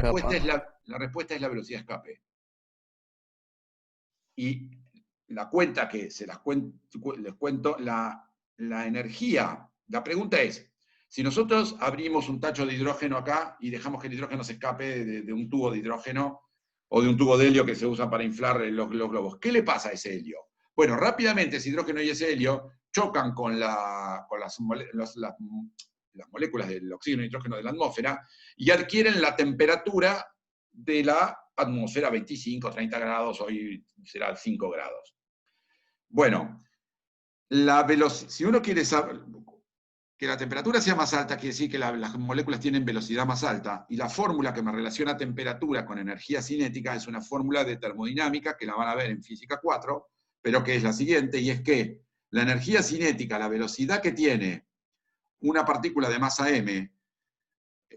respuesta es la velocidad de escape. Y la cuenta que les cuento, la energía. La pregunta es, si nosotros abrimos un tacho de hidrógeno acá y dejamos que el hidrógeno se escape de un tubo de hidrógeno o de un tubo de helio que se usa para inflar los globos, ¿qué le pasa a ese helio? Bueno, rápidamente ese hidrógeno y ese helio chocan con las moléculas del oxígeno y nitrógeno de la atmósfera y adquieren la temperatura de la atmósfera, 25, 30 grados, hoy será 5 grados. Bueno, si uno quiere saber que la temperatura sea más alta, quiere decir que las moléculas tienen velocidad más alta, y la fórmula que me relaciona temperatura con energía cinética es una fórmula de termodinámica, que la van a ver en Física 4, pero que es la siguiente, y es que La energía cinética, la velocidad que tiene una partícula de masa m,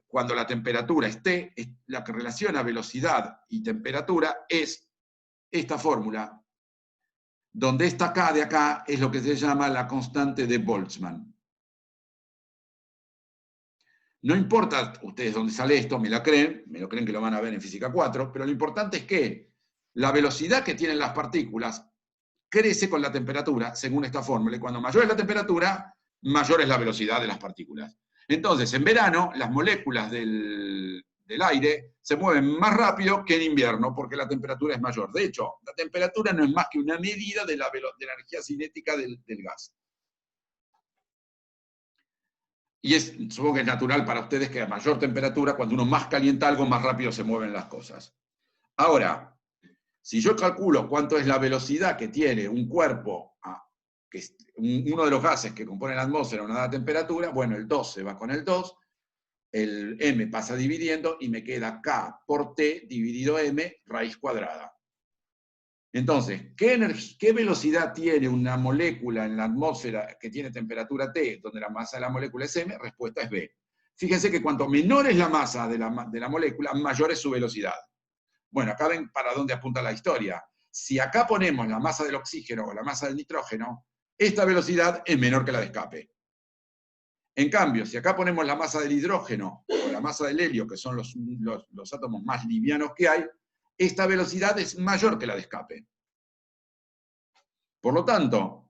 cuando la temperatura esté, la que relaciona velocidad y temperatura es esta fórmula, donde esta K de acá es lo que se llama la constante de Boltzmann. No importa ustedes dónde sale esto, me lo creen que lo van a ver en física 4, pero lo importante es que la velocidad que tienen las partículas crece con la temperatura, según esta fórmula, y cuando mayor es la temperatura, mayor es la velocidad de las partículas. Entonces, en verano, las moléculas del aire se mueven más rápido que en invierno, porque la temperatura es mayor. De hecho, la temperatura no es más que una medida de la energía cinética del gas. Y supongo que es natural para ustedes que a mayor temperatura, cuando uno más calienta algo, más rápido se mueven las cosas. Ahora, si yo calculo cuánto es la velocidad que tiene un cuerpo, que es uno de los gases que componen la atmósfera a una dada temperatura, bueno, el 2 se va con el 2, el m pasa dividiendo y me queda k por t dividido m raíz cuadrada. Entonces, ¿qué velocidad tiene una molécula en la atmósfera que tiene temperatura T, donde la masa de la molécula es m? Respuesta es B. Fíjense que cuanto menor es la masa de la molécula, mayor es su velocidad. Bueno, acá ven para dónde apunta la historia. Si acá ponemos la masa del oxígeno o la masa del nitrógeno, esta velocidad es menor que la de escape. En cambio, si acá ponemos la masa del hidrógeno o la masa del helio, que son los átomos más livianos que hay, esta velocidad es mayor que la de escape. Por lo tanto,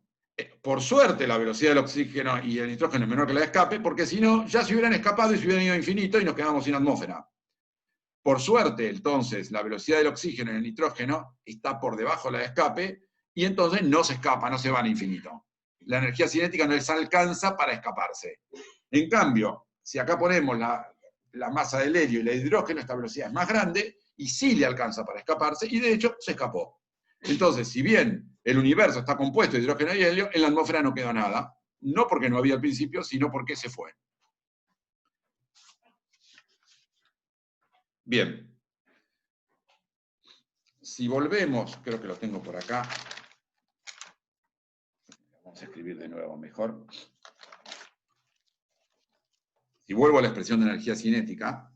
por suerte la velocidad del oxígeno y el nitrógeno es menor que la de escape, porque si no, ya se hubieran escapado y se hubieran ido a infinito y nos quedamos sin atmósfera. Por suerte, entonces, la velocidad del oxígeno y el nitrógeno está por debajo de la de escape, y entonces no se escapa, no se va al infinito. La energía cinética no les alcanza para escaparse. En cambio, si acá ponemos la masa del helio y el hidrógeno, esta velocidad es más grande, y sí le alcanza para escaparse, y de hecho se escapó. Entonces, si bien el universo está compuesto de hidrógeno y helio, en la atmósfera no quedó nada. No porque no había al principio, sino porque se fue. Bien. Si volvemos, creo que lo tengo por acá. Vamos a escribir de nuevo mejor. Si vuelvo a la expresión de energía cinética,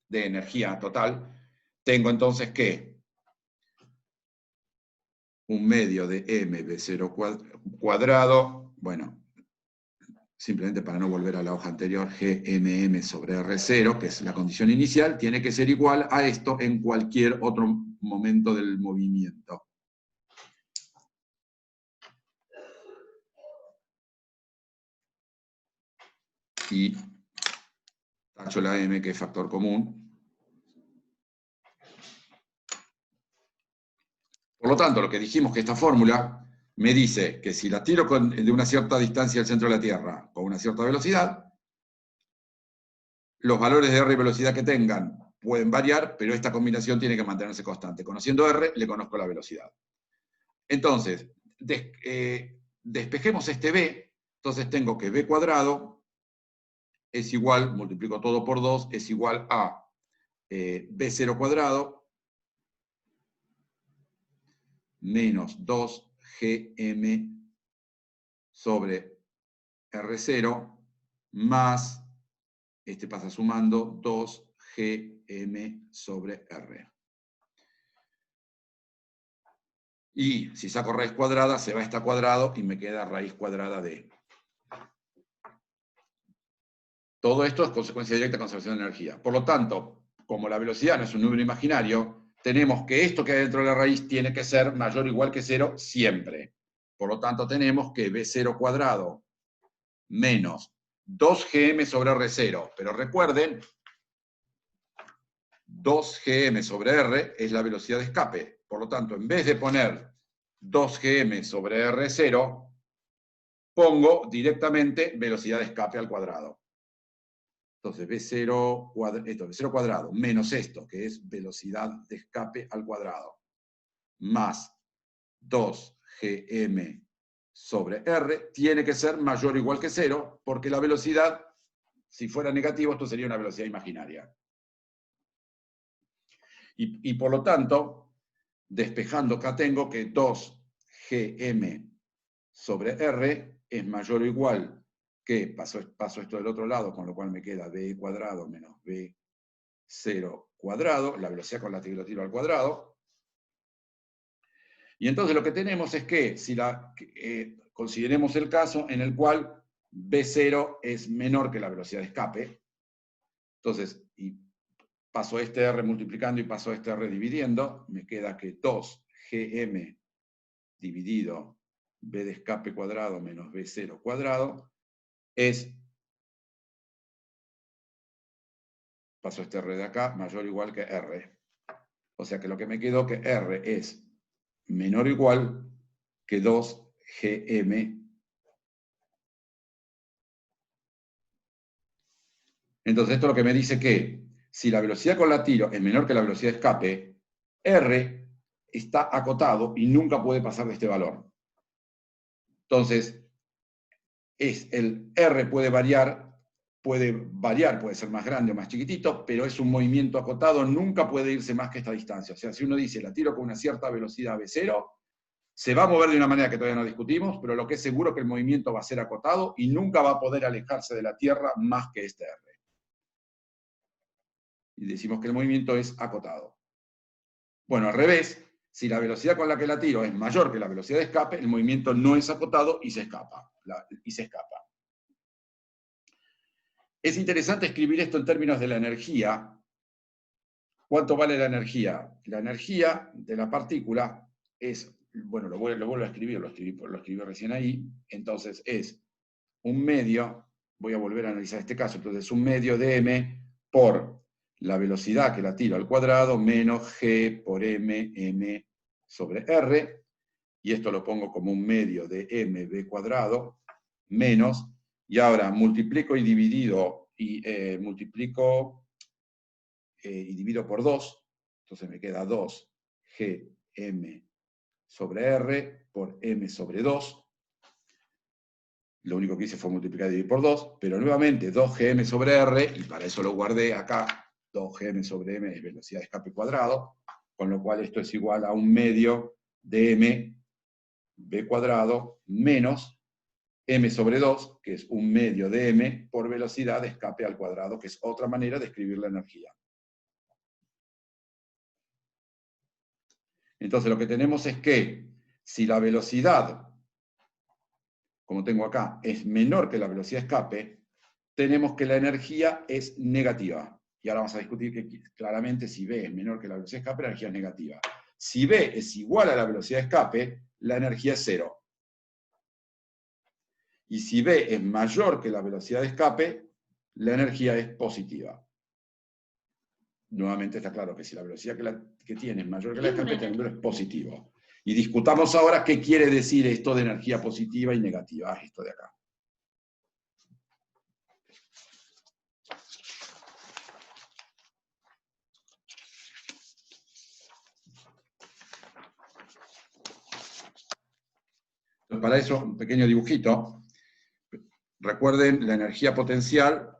de energía total, tengo entonces que un medio de mv0 cuadrado, bueno, simplemente para no volver a la hoja anterior, gmm sobre r0, que es la condición inicial, tiene que ser igual a esto en cualquier otro momento del movimiento. Y tacho la m, que es factor común. Por lo tanto, lo que dijimos que esta fórmula me dice que si la tiro de una cierta distancia al centro de la Tierra con una cierta velocidad, los valores de r y velocidad que tengan pueden variar, pero esta combinación tiene que mantenerse constante. Conociendo r, le conozco la velocidad. Entonces, despejemos este b, entonces tengo que b cuadrado es igual, multiplico todo por 2, es igual a b0 cuadrado menos 2gm sobre r0 más, este pasa sumando, 2gm sobre r. Y si saco raíz cuadrada, se va esta cuadrado y me queda raíz cuadrada de. Todo esto es consecuencia directa de conservación de energía. Por lo tanto, como la velocidad no es un número imaginario, tenemos que esto que hay dentro de la raíz tiene que ser mayor o igual que 0 siempre. Por lo tanto, tenemos que b0 cuadrado menos 2gm sobre r0. Pero recuerden, 2gm sobre r es la velocidad de escape. Por lo tanto, en vez de poner 2gm sobre r0, pongo directamente velocidad de escape al cuadrado. Entonces, b0 cuadrado menos esto, que es velocidad de escape al cuadrado, más 2gm sobre r, tiene que ser mayor o igual que 0, porque la velocidad, si fuera negativo, esto sería una velocidad imaginaria. Y por lo tanto, despejando acá tengo que 2gm sobre R es mayor o igual que, paso esto del otro lado, con lo cual me queda b cuadrado menos b0 cuadrado, la velocidad con la que lo tiro al cuadrado. Y entonces lo que tenemos es que, si consideremos el caso en el cual b0 es menor que la velocidad de escape, entonces, y paso este R multiplicando y paso este R dividiendo, me queda que 2gm dividido b de escape cuadrado menos b0 cuadrado es, paso este R de acá, mayor o igual que R. O sea que lo que me quedó que R es menor o igual que 2gm. Entonces esto es lo que me dice que si la velocidad con la tiro es menor que la velocidad de escape, R está acotado y nunca puede pasar de este valor. Entonces, el R puede variar, puede ser más grande o más chiquitito, pero es un movimiento acotado, nunca puede irse más que esta distancia. O sea, si uno dice, la tiro con una cierta velocidad V0, se va a mover de una manera que todavía no discutimos, pero lo que es seguro es que el movimiento va a ser acotado y nunca va a poder alejarse de la Tierra más que este R. Y decimos que el movimiento es acotado. Bueno, al revés, si la velocidad con la que la tiro es mayor que la velocidad de escape, el movimiento no es acotado y se escapa. Es interesante escribir esto en términos de la energía. ¿Cuánto vale la energía? La energía de la partícula es, bueno, lo vuelvo a escribir, lo escribí recién ahí, entonces es un medio, voy a volver a analizar este caso, entonces un medio de m por la velocidad que la tiro al cuadrado menos g por m sobre r, y esto lo pongo como un medio de mb cuadrado, menos, y ahora multiplico y divido, y divido por 2, entonces me queda 2gm sobre r por m sobre 2, lo único que hice fue multiplicar y dividir por 2, pero nuevamente 2gm sobre r, y para eso lo guardé acá, 2gm sobre m es velocidad de escape cuadrado, con lo cual esto es igual a un medio de m b cuadrado menos m sobre 2, que es un medio de m por velocidad de escape al cuadrado, que es otra manera de escribir la energía. Entonces lo que tenemos es que si la velocidad, como tengo acá, es menor que la velocidad de escape, tenemos que la energía es negativa. Y ahora vamos a discutir que claramente si B es menor que la velocidad de escape, la energía es negativa. Si B es igual a la velocidad de escape, la energía es cero. Y si B es mayor que la velocidad de escape, la energía es positiva. Nuevamente está claro que si la velocidad que tiene es mayor que la de escape, el número es positivo. Y discutamos ahora qué quiere decir esto de energía positiva y negativa, esto de acá. Entonces, para eso, un pequeño dibujito. Recuerden, la energía potencial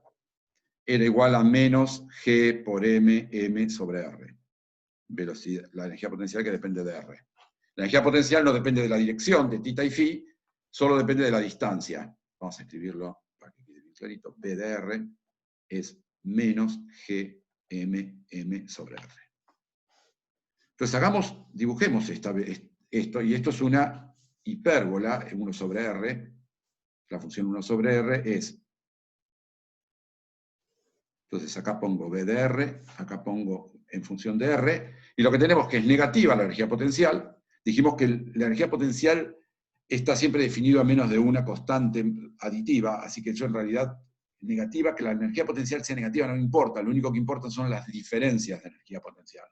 era igual a menos G por M sobre R. Velocidad, la energía potencial que depende de R. La energía potencial no depende de la dirección, de θ y φ, solo depende de la distancia. Vamos a escribirlo para que quede bien clarito. B de R es menos G M sobre R. Entonces dibujemos esto, y esto es una hipérbola, 1 sobre R. La función 1 sobre R es, entonces acá pongo B de R, acá pongo en función de R, y lo que tenemos que es negativa la energía potencial. Dijimos que la energía potencial está siempre definido a menos de una constante aditiva, así que yo en realidad, negativa, que la energía potencial sea negativa no me importa, lo único que importa son las diferencias de energía potencial.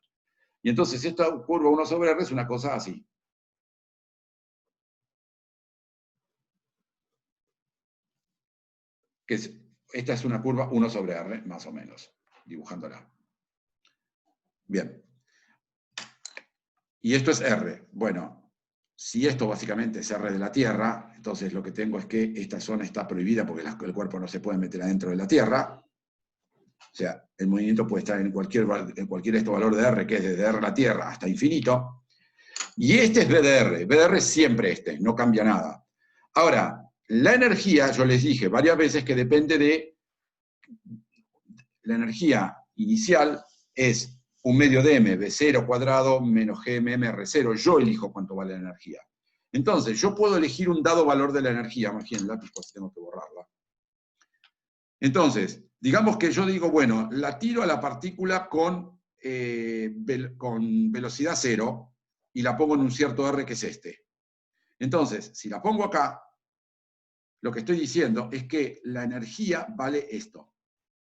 Y entonces esta curva 1 sobre R es una cosa así. Esta es una curva 1 sobre R, más o menos, dibujándola. Bien. Y esto es R. Bueno, si esto básicamente es R de la Tierra, entonces lo que tengo es que esta zona está prohibida porque el cuerpo no se puede meter adentro de la Tierra. O sea, el movimiento puede estar en cualquier valor de R, que es desde R a la Tierra hasta infinito. Y este es B de R. B de R es siempre este, no cambia nada. Ahora, la energía, yo les dije varias veces que depende de la energía inicial, es un medio de m, V0 cuadrado menos GMM R0. Yo elijo cuánto vale la energía. Entonces, yo puedo elegir un dado valor de la energía. Imaginen el lápiz, pues tengo que borrarla. Entonces, digamos que yo digo, bueno, la tiro a la partícula con velocidad 0 y la pongo en un cierto R que es este. Entonces, si la pongo acá, lo que estoy diciendo es que la energía vale esto.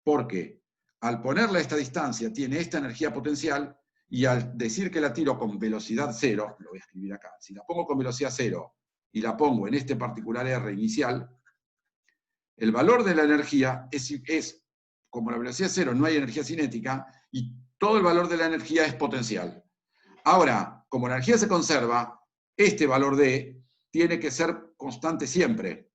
Porque al ponerla a esta distancia tiene esta energía potencial y al decir que la tiro con velocidad 0, lo voy a escribir acá, si la pongo con velocidad 0 y la pongo en este particular R inicial, el valor de la energía es como la velocidad 0 no hay energía cinética y todo el valor de la energía es potencial. Ahora, como la energía se conserva, este valor D tiene que ser constante siempre.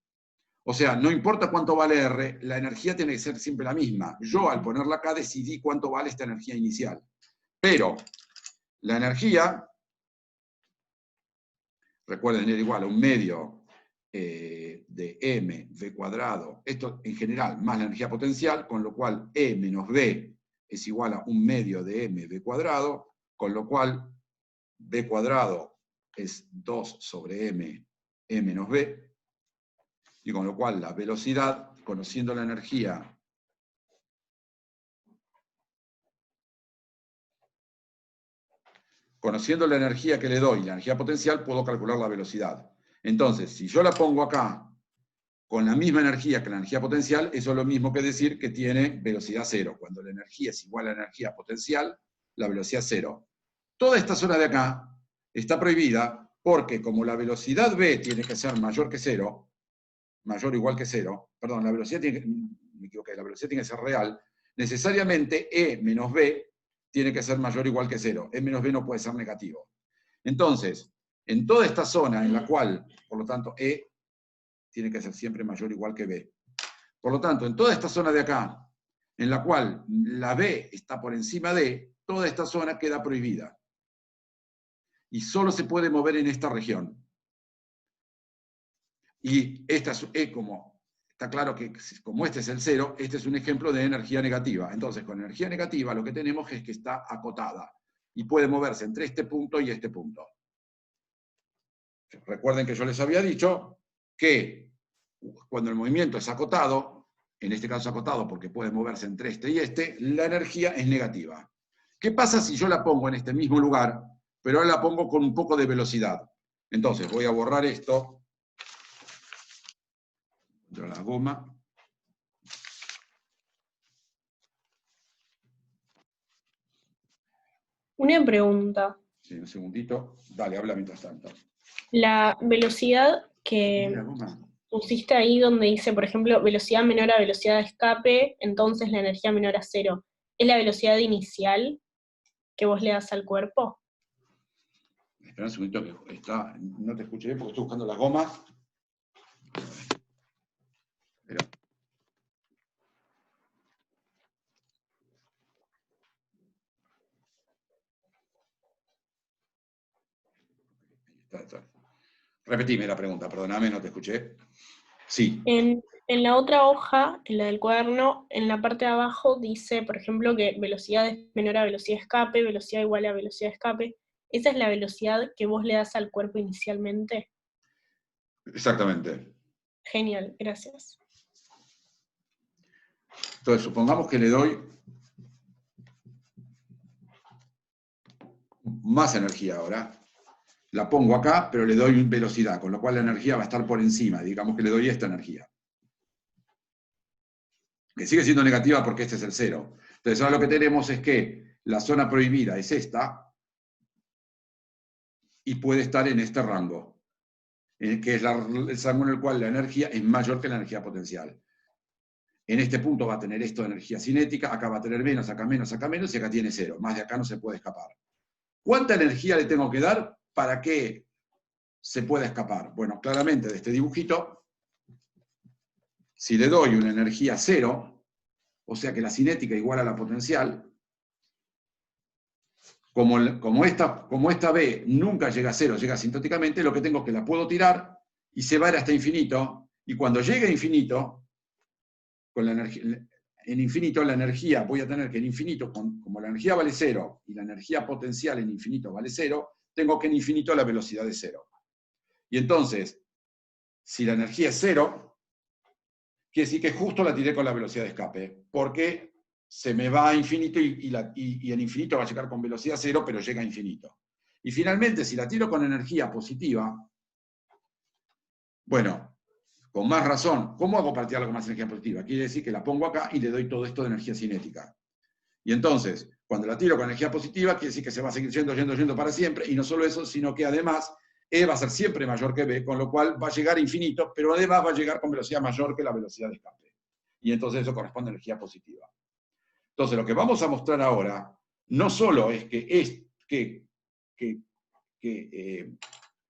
O sea, no importa cuánto vale R, la energía tiene que ser siempre la misma. Yo, al ponerla acá, decidí cuánto vale esta energía inicial. Pero la energía, recuerden, era igual a un medio de m, v cuadrado, esto en general, más la energía potencial, con lo cual E menos V es igual a un medio de m, v cuadrado, con lo cual v cuadrado es 2 sobre m, e menos v, y con lo cual la velocidad, conociendo la energía que le doy, la energía potencial, puedo calcular la velocidad. Entonces, si yo la pongo acá con la misma energía que la energía potencial, eso es lo mismo que decir que tiene velocidad 0. Cuando la energía es igual a la energía potencial, la velocidad es 0. Toda esta zona de acá está prohibida porque como la velocidad v tiene que ser mayor que 0, mayor o igual que 0, perdón, la velocidad tiene que, me equivoqué, la velocidad tiene que ser real, necesariamente E menos B tiene que ser mayor o igual que 0. E menos B no puede ser negativo. Entonces, en toda esta zona en la cual, por lo tanto, E tiene que ser siempre mayor o igual que B. Por lo tanto, en toda esta zona de acá, en la cual la B está por encima de, toda esta zona queda prohibida. Y solo se puede mover en esta región. Y esta es como, está claro que como este es el 0, este es un ejemplo de energía negativa. Entonces, con energía negativa lo que tenemos es que está acotada. Y puede moverse entre este punto y este punto. Recuerden que yo les había dicho que cuando el movimiento es acotado, en este caso acotado porque puede moverse entre este y este, la energía es negativa. ¿Qué pasa si yo la pongo en este mismo lugar, pero ahora la pongo con un poco de velocidad? Entonces, voy a borrar esto. De la goma. Una pregunta. Sí, un segundito. Dale, habla mientras tanto. La velocidad que pusiste ahí donde dice, por ejemplo, velocidad menor a velocidad de escape, entonces la energía menor a 0, ¿es la velocidad inicial que vos le das al cuerpo? Espera un segundito que está, no te escuché bien porque estoy buscando las gomas. Espera. Está. Repetime la pregunta, perdóname, no te escuché. Sí. En la otra hoja, en la del cuaderno, en la parte de abajo dice, por ejemplo, que velocidad es menor a velocidad de escape, velocidad igual a velocidad de escape. ¿Esa es la velocidad que vos le das al cuerpo inicialmente? Exactamente. Genial, gracias. Entonces, supongamos que le doy más energía ahora. La pongo acá, pero le doy velocidad, con lo cual la energía va a estar por encima. Digamos que le doy esta energía. Que sigue siendo negativa porque este es el 0. Entonces ahora lo que tenemos es que la zona prohibida es esta, y puede estar en este rango, que es el rango en el cual la energía es mayor que la energía potencial. En este punto va a tener esto de energía cinética, acá va a tener menos, y acá tiene 0. Más de acá no se puede escapar. ¿Cuánta energía le tengo que dar para que se pueda escapar? Bueno, claramente de este dibujito, si le doy una energía 0, o sea que la cinética igual a la potencial, como esta B nunca llega a 0, llega asintóticamente, lo que tengo es que la puedo tirar y se va hasta infinito, y cuando llegue a infinito, con la energía, en infinito la energía, voy a tener que en infinito, como la energía vale 0, y la energía potencial en infinito vale 0, tengo que en infinito la velocidad es 0. Y entonces, si la energía es 0, quiere decir que justo la tiré con la velocidad de escape, porque se me va a infinito y en infinito va a llegar con velocidad 0, pero llega a infinito. Y finalmente, si la tiro con energía positiva, bueno, con más razón, ¿cómo hago para tirarla con más energía positiva? Quiere decir que la pongo acá y le doy todo esto de energía cinética. Y entonces, cuando la tiro con energía positiva, quiere decir que se va a seguir yendo para siempre, y no solo eso, sino que además E va a ser siempre mayor que B, con lo cual va a llegar a infinito, pero además va a llegar con velocidad mayor que la velocidad de escape. Y entonces eso corresponde a energía positiva. Entonces, lo que vamos a mostrar ahora, no solo es que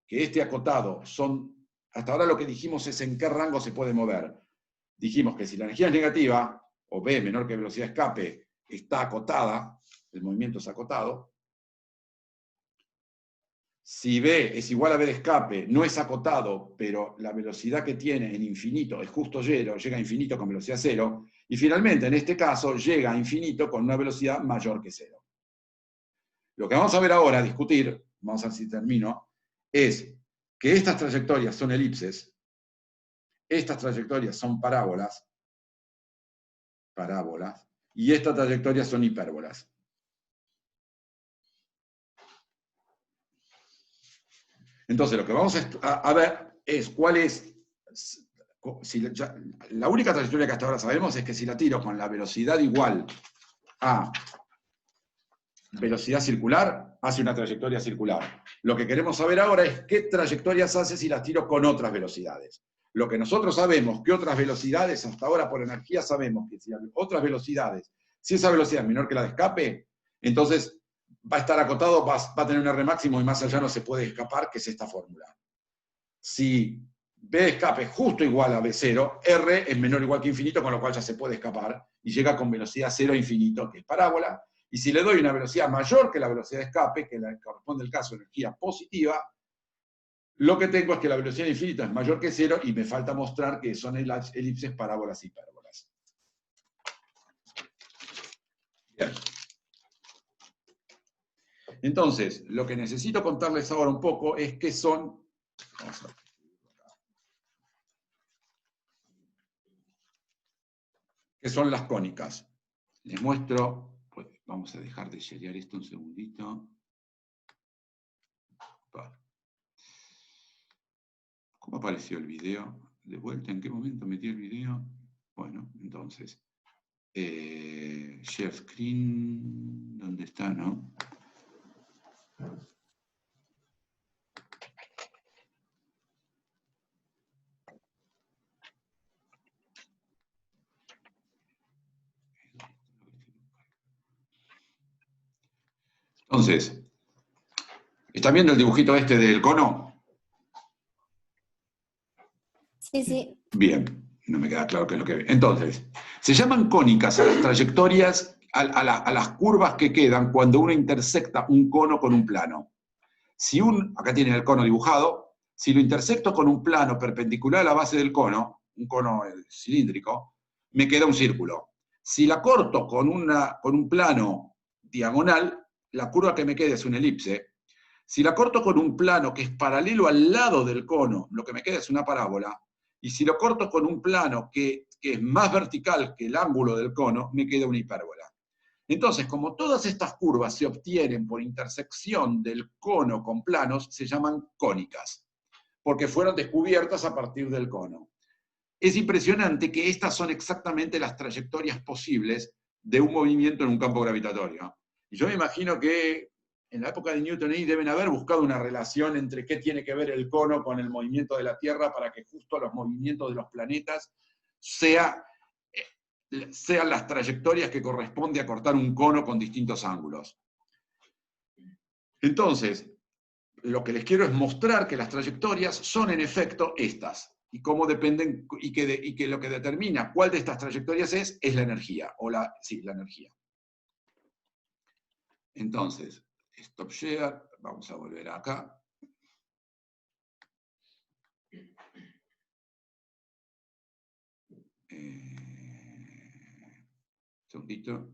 este acotado hasta ahora lo que dijimos es en qué rango se puede mover. Dijimos que si la energía es negativa, o B menor que velocidad de escape, está acotada, el movimiento es acotado. Si B es igual a B de escape, no es acotado, pero la velocidad que tiene en infinito es justo 0, llega a infinito con velocidad 0, y finalmente, en este caso, llega a infinito con una velocidad mayor que 0. Lo que vamos a ver ahora, discutir, vamos a ver si termino, es que estas trayectorias son elipses, estas trayectorias son parábolas, y estas trayectorias son hipérbolas. Entonces, lo que vamos a ver es cuál es... la única trayectoria que hasta ahora sabemos es que si la tiro con la velocidad igual a velocidad circular, hace una trayectoria circular. Lo que queremos saber ahora es qué trayectorias hace si las tiro con otras velocidades. Lo que nosotros sabemos que otras velocidades, hasta ahora por energía sabemos que si hay otras velocidades, si esa velocidad es menor que la de escape, entonces va a estar acotado, va a tener un R máximo y más allá no se puede escapar, que es esta fórmula. Si B de escape es justo igual a B0, R es menor o igual que infinito, con lo cual ya se puede escapar y llega con velocidad 0 a infinito, que es parábola. Y si le doy una velocidad mayor que la velocidad de escape, que corresponde al caso de energía positiva, lo que tengo es que la velocidad de infinito es mayor que 0 y me falta mostrar que son elipses, parábolas y hipérbolas. Bien. Entonces, lo que necesito contarles ahora un poco es qué son... Vamos a ver. ¿Qué son las cónicas? Les muestro... Pues vamos a dejar de sharear esto un segundito. ¿Cómo apareció el video? ¿De vuelta? ¿En qué momento metí el video? Bueno, entonces... share screen... ¿Dónde está, no? Entonces, ¿están viendo el dibujito este del cono? Sí, sí. Bien, no me queda claro qué es lo que ve. Entonces, se llaman cónicas a las trayectorias, a las curvas que quedan cuando uno intersecta un cono con un plano. Acá tienen el cono dibujado, si lo intersecto con un plano perpendicular a la base del cono, un cono cilíndrico, me queda un círculo. Si la corto con un plano diagonal, la curva que me queda es una elipse. Si la corto con un plano que es paralelo al lado del cono, lo que me queda es una parábola. Y si lo corto con un plano que es más vertical que el ángulo del cono, me queda una hipérbola. Entonces, como todas estas curvas se obtienen por intersección del cono con planos, se llaman cónicas, porque fueron descubiertas a partir del cono. Es impresionante que estas son exactamente las trayectorias posibles de un movimiento en un campo gravitatorio. Y yo me imagino que en la época de Newton y deben haber buscado una relación entre qué tiene que ver el cono con el movimiento de la Tierra para que justo los movimientos de los planetas sean las trayectorias que corresponde a cortar un cono con distintos ángulos. Entonces, lo que les quiero es mostrar que las trayectorias son en efecto estas, y cómo dependen, y que lo que determina cuál de estas trayectorias es la energía, la energía. Entonces, stop share, vamos a volver acá. segundito.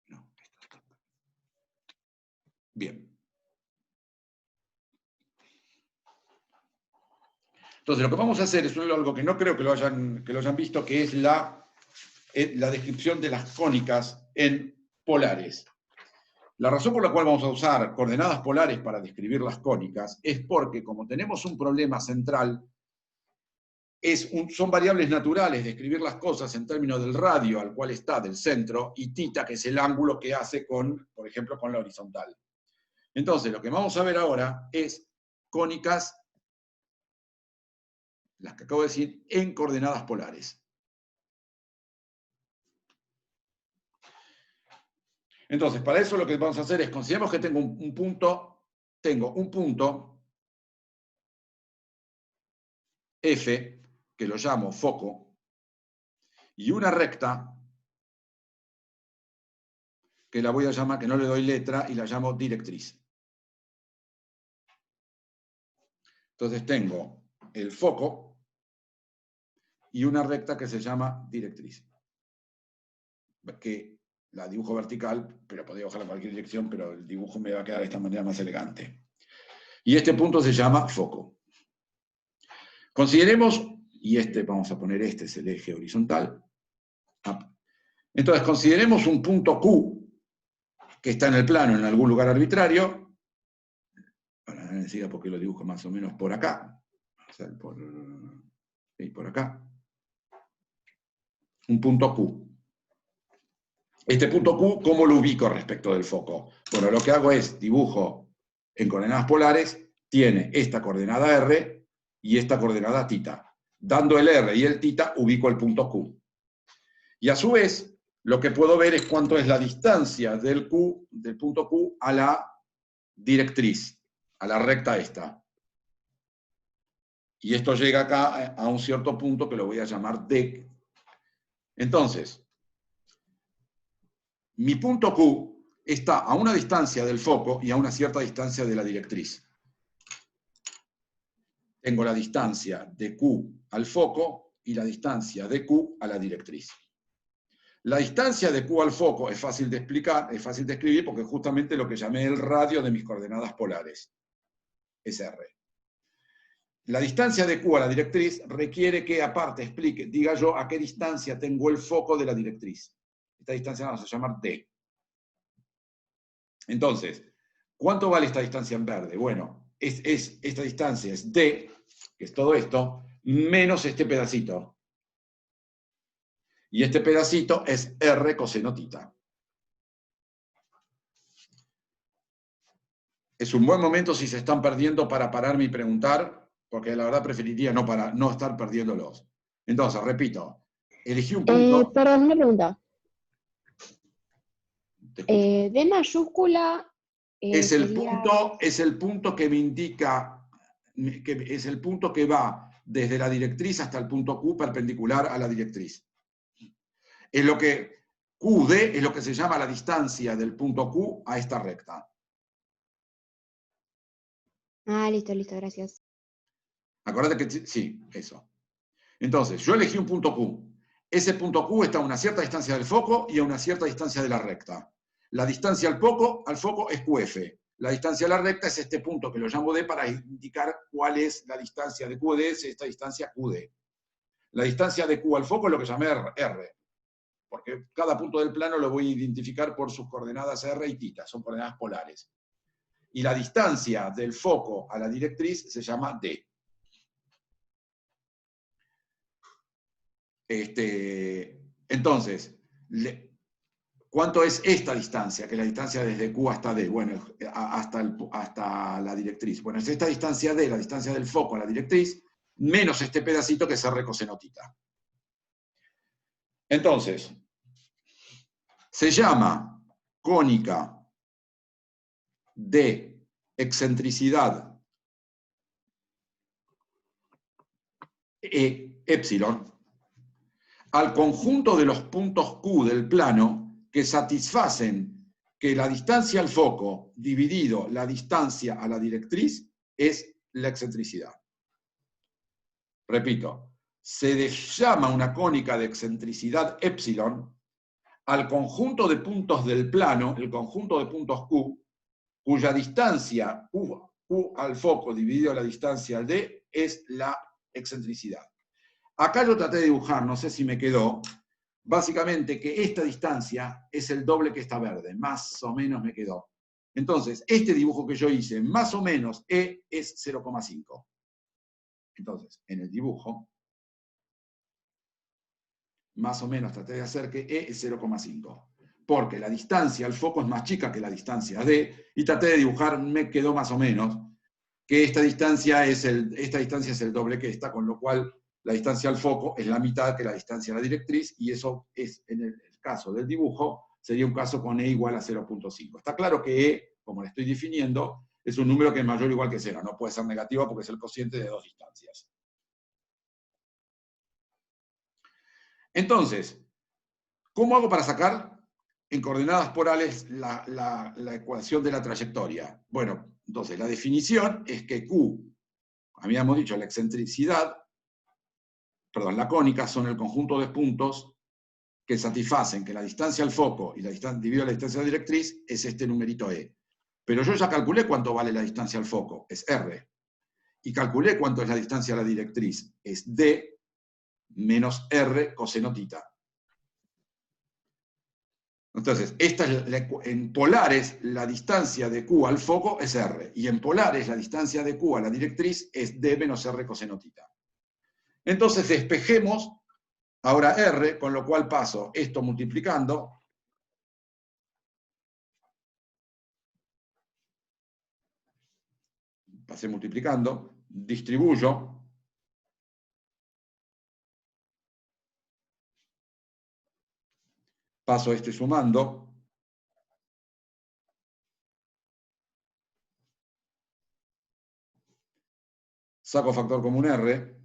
No, esto está. Bien. Entonces, lo que vamos a hacer es algo que no creo que lo hayan visto, que es la descripción de las cónicas en polares. La razón por la cual vamos a usar coordenadas polares para describir las cónicas es porque, como tenemos un problema central, son variables naturales describir las cosas en términos del radio al cual está, del centro, y θ, que es el ángulo que hace con, por ejemplo, con la horizontal. Entonces, lo que vamos a ver ahora es cónicas, las que acabo de decir, en coordenadas polares. Entonces, para eso lo que vamos a hacer es, consideremos que tengo un punto F, que lo llamo foco, y una recta, que la voy a llamar, que no le doy letra, y la llamo directriz. Entonces tengo el foco y una recta que se llama directriz, que la dibujo vertical, pero podría bajarla en cualquier dirección, pero el dibujo me va a quedar de esta manera más elegante. Y este punto se llama foco. Consideremos, y vamos a poner es el eje horizontal. Entonces, consideremos un punto Q, que está en el plano en algún lugar arbitrario. Ahora no decir porque lo dibujo más o menos por acá. Por acá. Un punto Q. Este punto Q, ¿cómo lo ubico respecto del foco? Bueno, lo que hago es dibujo en coordenadas polares, tiene esta coordenada R y esta coordenada θ. Dando el R y el θ, ubico el punto Q. Y a su vez, lo que puedo ver es cuánto es la distancia del punto Q a la directriz, a la recta esta. Y esto llega acá a un cierto punto que lo voy a llamar D. Entonces, mi punto Q está a una distancia del foco y a una cierta distancia de la directriz. Tengo la distancia de Q al foco y la distancia de Q a la directriz. La distancia de Q al foco es fácil de explicar, es fácil de escribir, porque es justamente lo que llamé el radio de mis coordenadas polares. Es R. La distancia de Q a la directriz requiere que, aparte, diga yo a qué distancia tengo el foco de la directriz. Esta distancia la vamos a llamar D. Entonces, ¿cuánto vale esta distancia en verde? Bueno, esta distancia es D, que es todo esto, menos este pedacito. Y este pedacito es R coseno θ. Es un buen momento si se están perdiendo para pararme y preguntar, porque la verdad preferiría no estar perdiéndolos. Entonces, repito, elegí un punto... Perdón, una pregunta. D mayúscula... es el punto que me indica, es el punto que va desde la directriz hasta el punto Q perpendicular a la directriz. Es lo que QD es lo que se llama la distancia del punto Q a esta recta. Ah, listo, gracias. Acuérdate que sí, eso. Entonces, yo elegí un punto Q. Ese punto Q está a una cierta distancia del foco y a una cierta distancia de la recta. La distancia al foco es QF. La distancia a la recta es este punto que lo llamo D para indicar cuál es la distancia de QD, es esta distancia QD. La distancia de Q al foco es lo que llamé R, porque cada punto del plano lo voy a identificar por sus coordenadas R y θ, son coordenadas polares. Y la distancia del foco a la directriz se llama D. Entonces, ¿cuánto es esta distancia? Que es la distancia desde Q hasta D, bueno, hasta la directriz. Bueno, es esta distancia D, la distancia del foco a la directriz, menos este pedacito que es R coseno θ. Entonces, se llama cónica de excentricidad epsilon al conjunto de los puntos Q del plano que satisfacen que la distancia al foco dividido la distancia a la directriz es la excentricidad. Repito, se llama una cónica de excentricidad epsilon al conjunto de puntos del plano, el conjunto de puntos Q, cuya distancia Q al foco dividido la distancia al D es la excentricidad. Acá yo traté de dibujar, no sé si me quedó, básicamente que esta distancia es el doble que esta verde, más o menos me quedó. Entonces, este dibujo que yo hice, más o menos, E es 0,5. Entonces, en el dibujo, más o menos traté de hacer que E es 0,5. Porque la distancia al foco es más chica que la distancia a D, y traté de dibujar, me quedó más o menos, que esta distancia es el doble que esta, con lo cual la distancia al foco es la mitad que la distancia a la directriz, y eso es, en el caso del dibujo, sería un caso con E igual a 0,5. Está claro que E, como le estoy definiendo, es un número que es mayor o igual que 0. No puede ser negativo porque es el cociente de dos distancias. Entonces, ¿cómo hago para sacar en coordenadas polales la ecuación de la trayectoria? Bueno, entonces la definición es que Q, habíamos dicho, la excentricidad, perdón, la cónica son el conjunto de puntos que satisfacen que la distancia al foco y la distancia dividido la distancia a la directriz es este numerito E. Pero yo ya calculé cuánto vale la distancia al foco, es R. Y calculé cuánto es la distancia a la directriz, es D menos R coseno tita. Entonces, en polares la distancia de Q al foco es R, y en polares la distancia de Q a la directriz es D menos R coseno tita. Entonces despejemos ahora R, con lo cual paso esto multiplicando, pasé multiplicando, distribuyo, paso este sumando, saco factor común R,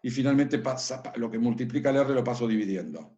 y finalmente lo que multiplica el R lo paso dividiendo.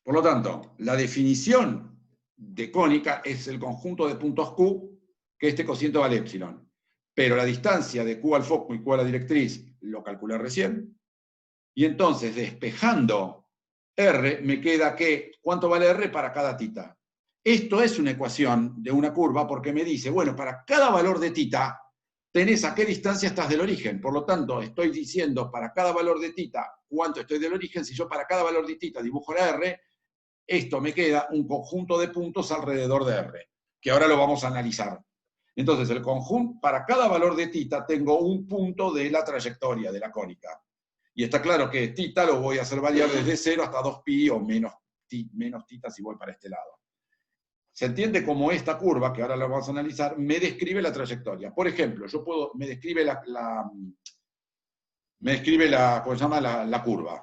Por lo tanto, la definición de cónica es el conjunto de puntos Q, que este cociente vale epsilon. Pero la distancia de Q al foco y Q a la directriz lo calculé recién. Y entonces, despejando R, me queda que, ¿cuánto vale R para cada tita? Esto es una ecuación de una curva porque me dice, bueno, para cada valor de tita, tenés a qué distancia estás del origen. Por lo tanto, estoy diciendo para cada valor de tita cuánto estoy del origen. Si yo para cada valor de tita dibujo la R, esto me queda un conjunto de puntos alrededor de R, que ahora lo vamos a analizar. Entonces, el conjunto, para cada valor de tita tengo un punto de la trayectoria de la cónica. Y está claro que tita lo voy a hacer variar desde 0 hasta 2pi o menos tita si voy para este lado. Se entiende como esta curva, que ahora la vamos a analizar, me describe la trayectoria. Por ejemplo, me describe ¿cómo se llama? La curva.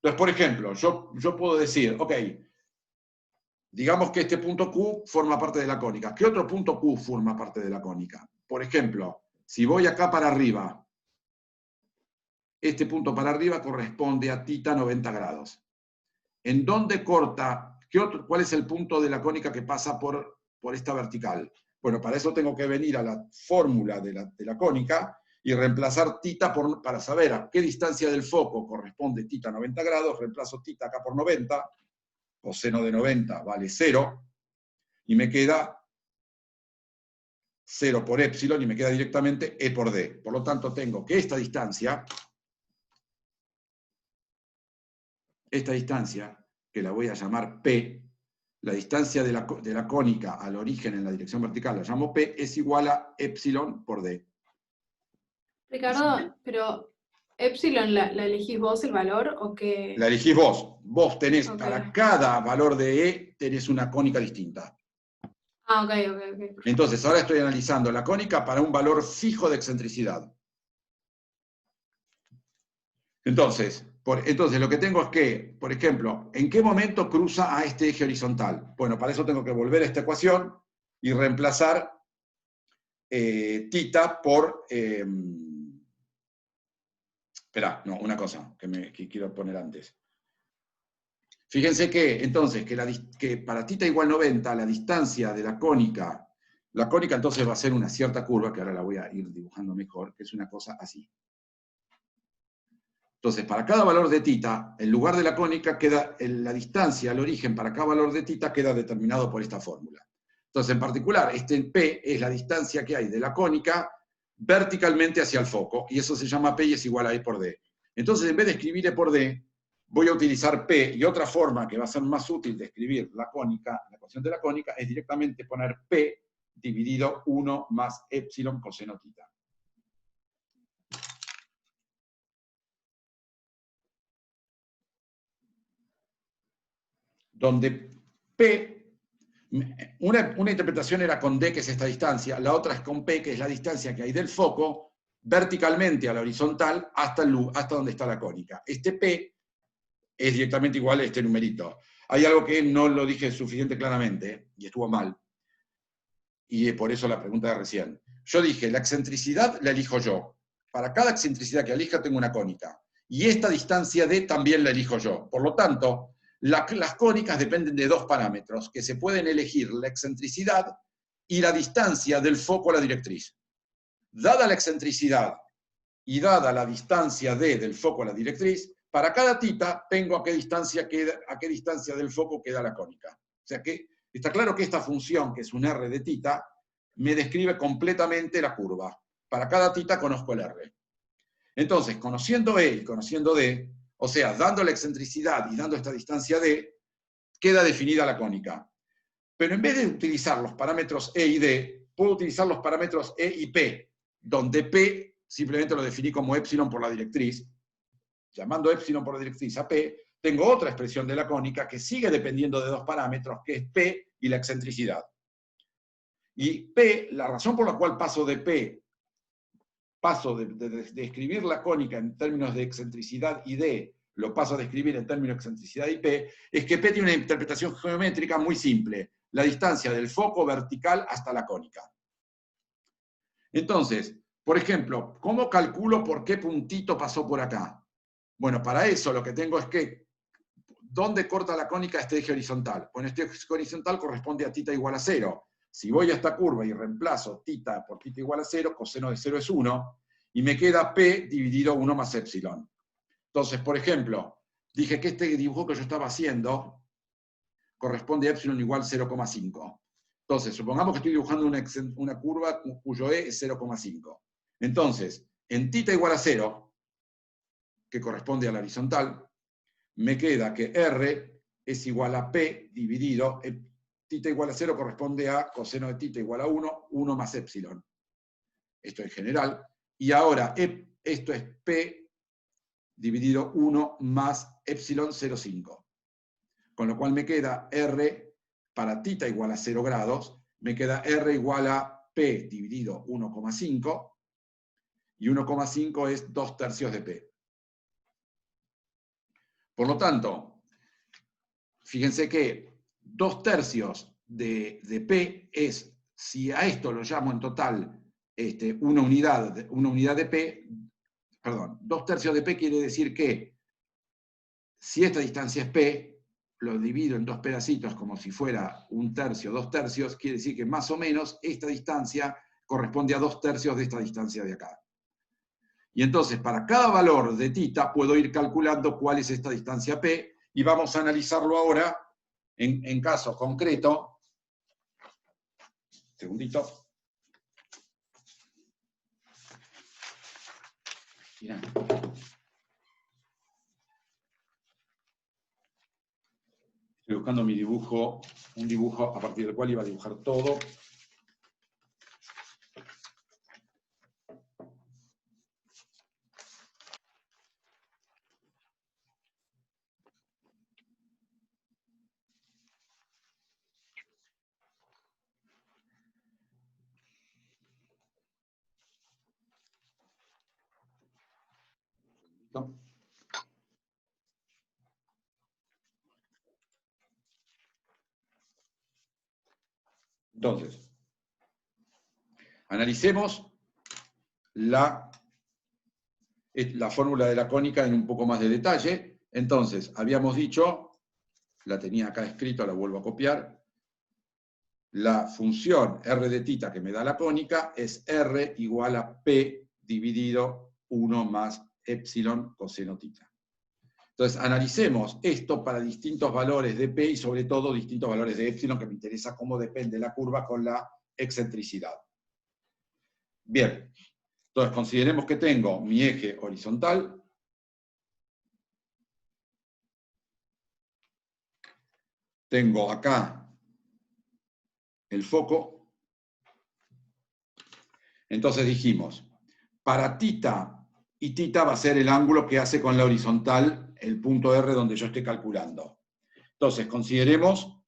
Entonces, por ejemplo, yo puedo decir, ok, digamos que este punto Q forma parte de la cónica. ¿Qué otro punto Q forma parte de la cónica? Por ejemplo, si voy acá para arriba, este punto para arriba corresponde a tita 90 grados. ¿En dónde corta? ¿Cuál es el punto de la cónica que pasa por esta vertical? Bueno, para eso tengo que venir a la fórmula de la cónica y reemplazar tita para saber a qué distancia del foco corresponde tita 90 grados, reemplazo tita acá por 90, coseno de 90 vale 0, y me queda 0 por epsilon, y me queda directamente E por D. Por lo tanto, tengo que esta distancia, que la voy a llamar P, la distancia de la cónica al origen en la dirección vertical, la llamo P, es igual a epsilon por D. Ricardo, pero ¿epsilon la elegís vos el valor o qué? La elegís vos. Vos tenés, para cada valor de E, tenés una cónica distinta. Ah, ok. Entonces, ahora estoy analizando la cónica para un valor fijo de excentricidad. Entonces, Entonces, lo que tengo es que, por ejemplo, ¿en qué momento cruza a este eje horizontal? Bueno, para eso tengo que volver a esta ecuación y reemplazar tita por... espera, no, una cosa que quiero poner antes. Fíjense que, entonces, que para tita igual 90, la distancia de la cónica entonces va a ser una cierta curva, que ahora la voy a ir dibujando mejor, que es una cosa así. Entonces, para cada valor de tita, en lugar de la cónica, la distancia al origen para cada valor de tita queda determinado por esta fórmula. Entonces, en particular, este P es la distancia que hay de la cónica verticalmente hacia el foco, y eso se llama P y es igual a E por D. Entonces, en vez de escribir E por D, voy a utilizar P, y otra forma que va a ser más útil de escribir la cónica, la ecuación de la cónica, es directamente poner P dividido 1 más epsilon coseno tita. Donde P, una interpretación era con D, que es esta distancia, la otra es con P, que es la distancia que hay del foco verticalmente a la horizontal hasta donde está la cónica. Este P es directamente igual a este numerito. Hay algo que no lo dije suficiente claramente, y estuvo mal, y por eso la pregunta de recién. Yo dije, la excentricidad la elijo yo. Para cada excentricidad que elija tengo una cónica. Y esta distancia D también la elijo yo. Por lo tanto, las cónicas dependen de dos parámetros, que se pueden elegir la excentricidad y la distancia del foco a la directriz. Dada la excentricidad y dada la distancia D del foco a la directriz, para cada tita tengo a qué distancia del foco queda la cónica. O sea que está claro que esta función, que es un R de tita, me describe completamente la curva. Para cada tita conozco el R. Entonces, conociendo E y conociendo D, o sea, dando la excentricidad y dando esta distancia D, queda definida la cónica. Pero en vez de utilizar los parámetros E y D, puedo utilizar los parámetros E y P, donde P simplemente lo definí como epsilon por la directriz. Llamando epsilon por la directriz a P, tengo otra expresión de la cónica que sigue dependiendo de dos parámetros, que es P y la excentricidad. Y P, la razón por la cual paso de P, paso de escribir la cónica en términos de excentricidad y D, lo paso a describir en términos de excentricidad y P, es que P tiene una interpretación geométrica muy simple, la distancia del foco vertical hasta la cónica. Entonces, por ejemplo, ¿cómo calculo por qué puntito pasó por acá? Bueno, para eso lo que tengo es que, ¿dónde corta la cónica este eje horizontal? Bueno, este eje horizontal corresponde a tita igual a 0. Si voy a esta curva y reemplazo tita por tita igual a 0, coseno de 0 es 1, y me queda P dividido 1 más epsilon. Entonces, por ejemplo, dije que este dibujo que yo estaba haciendo corresponde a epsilon igual 0,5. Entonces, supongamos que estoy dibujando una curva cuyo E es 0,5. Entonces, en tita igual a 0, que corresponde a la horizontal, me queda que R es igual a P dividido, tita igual a 0 corresponde a coseno de tita igual a 1, 1 más epsilon. Esto en general. Y ahora, esto es P dividido 1 más epsilon 0,5. Con lo cual me queda R, para tita igual a 0 grados, me queda R igual a P dividido 1,5, y 1,5 es 2/3 de P. Por lo tanto, fíjense que 2/3 de P es, si a esto lo llamo en total una unidad de P, perdón, 2/3 de P quiere decir que si esta distancia es P, lo divido en dos pedacitos como si fuera 1/3, 2/3, quiere decir que más o menos esta distancia corresponde a 2/3 de esta distancia de acá. Y entonces, para cada valor de tita, puedo ir calculando cuál es esta distancia P, y vamos a analizarlo ahora en caso concreto. Segundito. Mirá. Estoy buscando mi dibujo, un dibujo a partir del cual iba a dibujar todo. Entonces, analicemos la fórmula de la cónica en un poco más de detalle. Entonces, habíamos dicho, la tenía acá escrito, la vuelvo a copiar, la función r de tita que me da la cónica es r igual a p dividido 1 más epsilon coseno tita. Entonces, analicemos esto para distintos valores de P y sobre todo distintos valores de epsilon, que me interesa cómo depende la curva con la excentricidad. Bien, entonces consideremos que tengo mi eje horizontal. Tengo acá el foco. Entonces dijimos, para tita, y tita va a ser el ángulo que hace con la horizontal el punto R donde yo esté calculando. Entonces, consideremos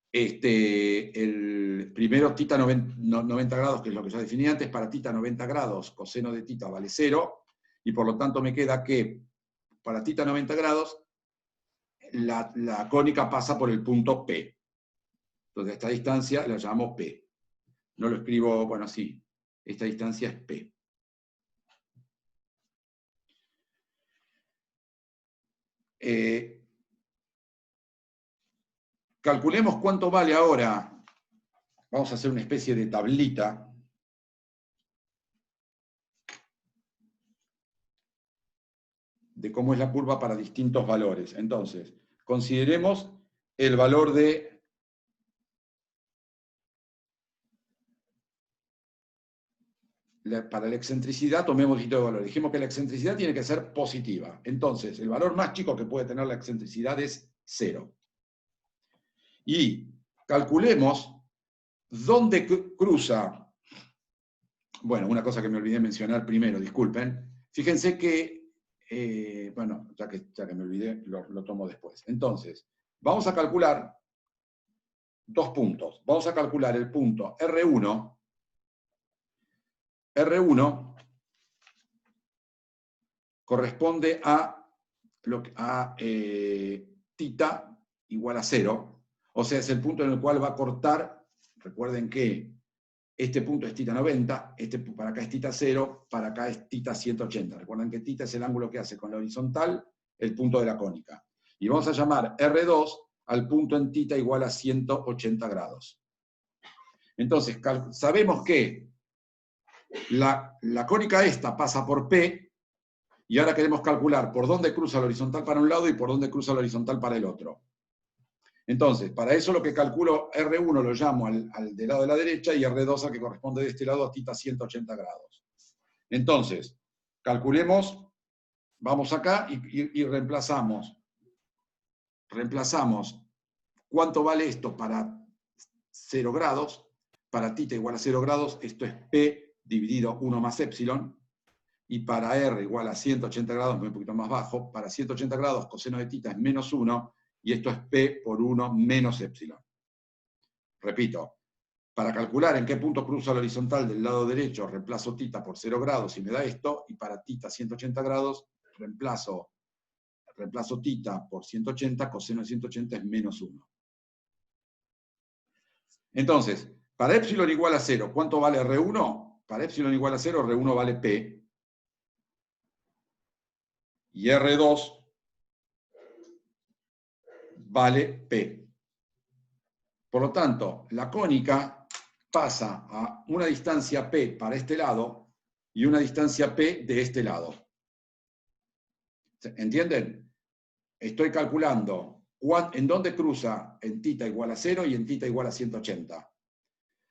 el primero tita 90 grados, que es lo que ya definí antes. Para tita 90 grados, coseno de tita vale 0, y por lo tanto me queda que para tita 90 grados, la cónica pasa por el punto P. Entonces, esta distancia la llamamos P. No lo escribo, bueno, así. Esta distancia es P. Calculemos cuánto vale ahora. Vamos a hacer una especie de tablita. De cómo es la curva para distintos valores. Entonces, consideremos el valor de para la excentricidad, tomemos distintos valores. Dijimos que la excentricidad tiene que ser positiva. Entonces, el valor más chico que puede tener la excentricidad es 0. Y calculemos dónde cruza. Bueno, una cosa que me olvidé mencionar primero, disculpen. Fíjense que, bueno, ya que me olvidé, lo tomo después. Entonces, vamos a calcular 2 puntos. Vamos a calcular el punto R1. R1 corresponde a tita igual a 0, o sea, es el punto en el cual va a cortar. Recuerden que este punto es tita 90, para acá es tita 0, para acá es tita 180. Recuerden que tita es el ángulo que hace con la horizontal el punto de la cónica. Y vamos a llamar R2 al punto en tita igual a 180 grados. Entonces, sabemos que la cónica esta pasa por P, y ahora queremos calcular por dónde cruza la horizontal para un lado y por dónde cruza la horizontal para el otro. Entonces, para eso lo que calculo, R1 lo llamo al del lado de la derecha y R2 al que corresponde de este lado a tita 180 grados. Entonces, calculemos, vamos acá y reemplazamos. Reemplazamos cuánto vale esto para 0 grados. Para tita igual a 0 grados, esto es P dividido 1 más epsilon, y para R igual a 180 grados, un poquito más bajo, para 180 grados coseno de tita es menos 1, y esto es P por 1 menos epsilon. Repito, para calcular en qué punto cruza la horizontal del lado derecho, reemplazo tita por 0 grados y me da esto, y para tita 180 grados, reemplazo tita por 180, coseno de 180 es menos 1. Entonces, para epsilon igual a 0, ¿cuánto vale R1? Para epsilon igual a 0, R1 vale P. Y R2 vale P. Por lo tanto, la cónica pasa a una distancia P para este lado y una distancia P de este lado. ¿Entienden? Estoy calculando en dónde cruza en tita igual a 0 y en tita igual a 180.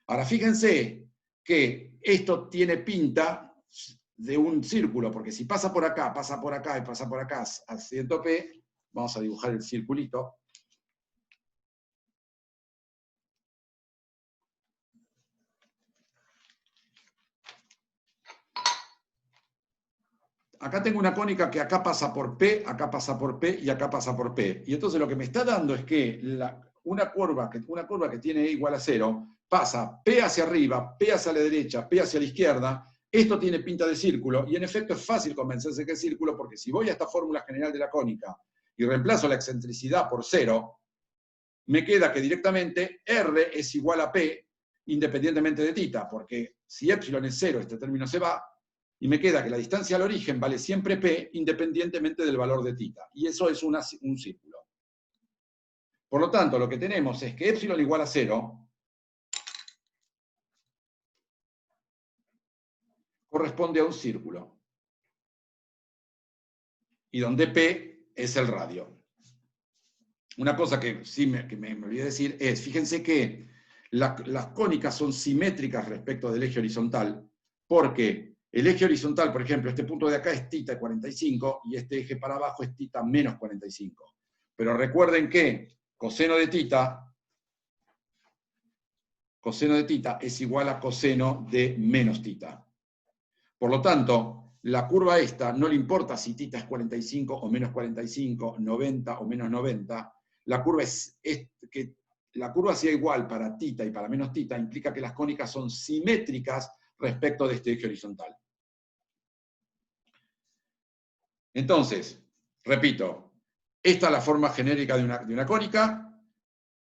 Ahora, fíjense que esto tiene pinta de un círculo, porque si pasa por acá y pasa por acá a 100 P, vamos a dibujar el circulito. Acá tengo una cónica que acá pasa por P, acá pasa por P y acá pasa por P. Y entonces lo que me está dando es que una curva que tiene E igual a 0 pasa P hacia arriba, P hacia la derecha, P hacia la izquierda. Esto tiene pinta de círculo, y en efecto es fácil convencerse que es círculo, porque si voy a esta fórmula general de la cónica y reemplazo la excentricidad por 0, me queda que directamente R es igual a P independientemente de θ, porque si epsilon es 0, este término se va, y me queda que la distancia al origen vale siempre P independientemente del valor de θ. Y eso es un círculo. Por lo tanto, lo que tenemos es que epsilon igual a 0 corresponde a un círculo. Y donde P es el radio. Una cosa que sí me olvidé decir es, fíjense que las cónicas son simétricas respecto del eje horizontal, porque el eje horizontal, por ejemplo, este punto de acá es θ 45 y este eje para abajo es θ menos 45. Pero recuerden que coseno de θ es igual a coseno de menos θ. Por lo tanto, la curva esta no le importa si θ es 45 o menos 45, 90 o menos 90. La curva que la curva sea igual para θ y para menos θ implica que las cónicas son simétricas respecto de este eje horizontal. Entonces, repito, esta es la forma genérica de una cónica.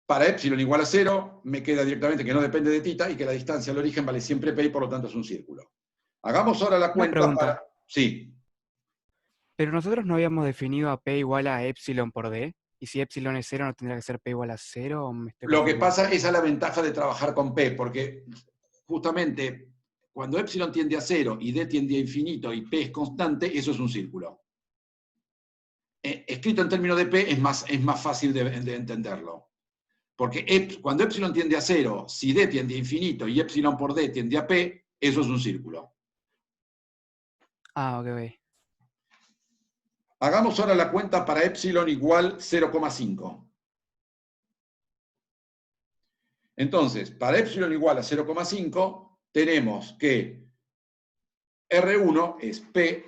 Para epsilon igual a 0, me queda directamente que no depende de θ y que la distancia al origen vale siempre P y por lo tanto es un círculo. Hagamos ahora la cuenta pregunta. Sí. Pero nosotros no habíamos definido a P igual a epsilon por D. Y si epsilon es 0, ¿no tendría que ser P igual a 0? ¿O me estoy Lo que confundiendo? pasa, esa es la ventaja de trabajar con P, porque justamente cuando epsilon tiende a 0 y D tiende a infinito y P es constante, eso es un círculo. Escrito en términos de P es más fácil de entenderlo. Porque cuando epsilon tiende a 0, si D tiende a infinito y epsilon por D tiende a P, eso es un círculo. Ah, ok. Hagamos ahora la cuenta para epsilon igual 0,5. Entonces, para epsilon igual a 0,5, tenemos que R1 es P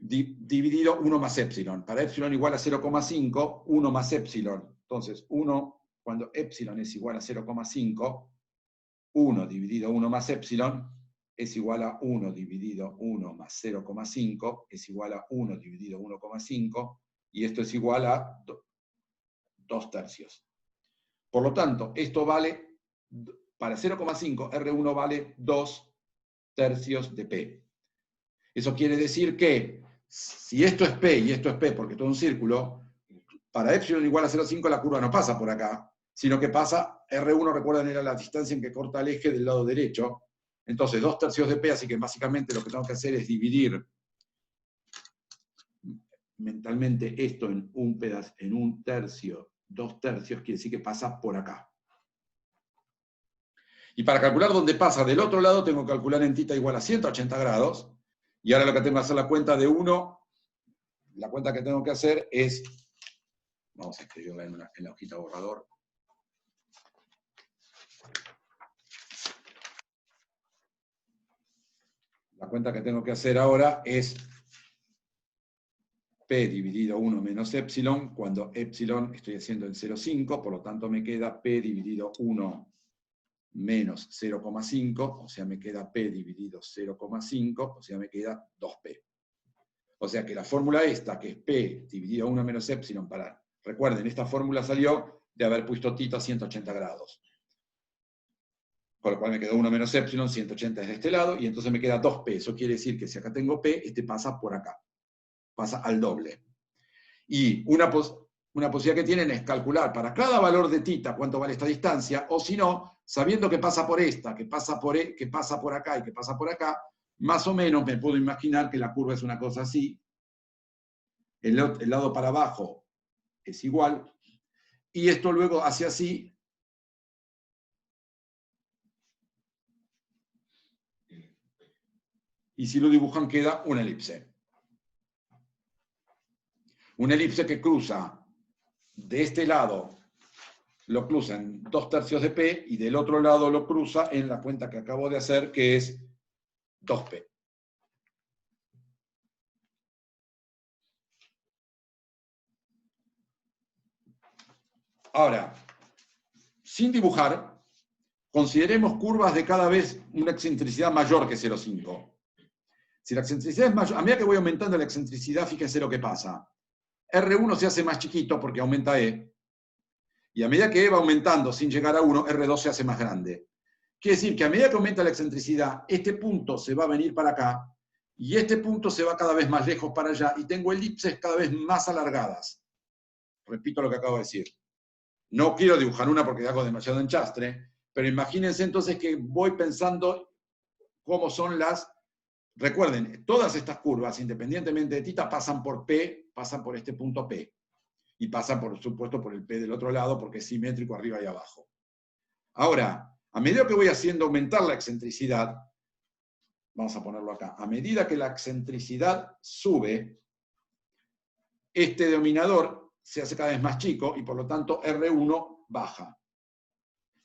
dividido 1 más epsilon. Para epsilon igual a 0,5, 1 más epsilon. Entonces, 1, cuando epsilon es igual a 0,5, 1 dividido 1 más epsilon es igual a 1 dividido 1 más 0,5, es igual a 1 dividido 1,5, y esto es igual a 2 tercios. Por lo tanto, esto vale, para 0,5, R1 vale 2 tercios de P. Eso quiere decir que, si esto es P y esto es P, porque todo es un círculo, para epsilon igual a 0,5 la curva no pasa por acá, sino que pasa, R1, recuerdan, era la distancia en que corta el eje del lado derecho. Entonces, 2 tercios de P, así que básicamente lo que tengo que hacer es dividir mentalmente esto en un pedazo, en un tercio, 2 tercios, quiere decir que pasa por acá. Y para calcular dónde pasa del otro lado, tengo que calcular en θ igual a 180 grados, y ahora lo que tengo que hacer la cuenta de 1, la cuenta que tengo que hacer es, vamos a escribirla en la hojita borrador. La cuenta que tengo que hacer ahora es P dividido 1 menos epsilon, cuando epsilon estoy haciendo en 0,5, por lo tanto me queda P dividido 1 menos 0,5, o sea me queda P dividido 0,5, o sea me queda 2P. O sea que la fórmula esta, que es P dividido 1 menos epsilon, recuerden, esta fórmula salió de haber puesto θ a 180 grados. Con lo cual me quedó 1 menos epsilon, 180 es de este lado, y entonces me queda 2P. Eso quiere decir que si acá tengo P, este pasa por acá. Pasa al doble. Y una posibilidad que tienen es calcular para cada valor de θ cuánto vale esta distancia, o si no, sabiendo que pasa por esta, que pasa por acá y que pasa por acá, más o menos me puedo imaginar que la curva es una cosa así. El lado para abajo es igual, y esto luego hace así. Y si lo dibujan queda una elipse. Una elipse que cruza de este lado, lo cruza en 2 tercios de P, y del otro lado lo cruza en la cuenta que acabo de hacer, que es 2P. Ahora, sin dibujar, consideremos curvas de cada vez una excentricidad mayor que 0,5. Si la excentricidad es mayor, a medida que voy aumentando la excentricidad, fíjense lo que pasa. R1 se hace más chiquito porque aumenta E, Y a medida que E va aumentando sin llegar a 1, R2 se hace más grande. Quiere decir que a medida que aumenta la excentricidad, este punto se va a venir para acá, y este punto se va cada vez más lejos para allá, y tengo elipses cada vez más alargadas. Repito lo que acabo de decir. No quiero dibujar una porque hago demasiado enchastre, pero imagínense entonces que voy pensando cómo son las... Recuerden, todas estas curvas, independientemente de θ, pasan por P, pasan por este punto P. Y pasan, por supuesto, por el P del otro lado, porque es simétrico arriba y abajo. Ahora, a medida que voy haciendo aumentar la excentricidad, vamos a ponerlo acá, a medida que la excentricidad sube, este denominador se hace cada vez más chico y por lo tanto R1 baja.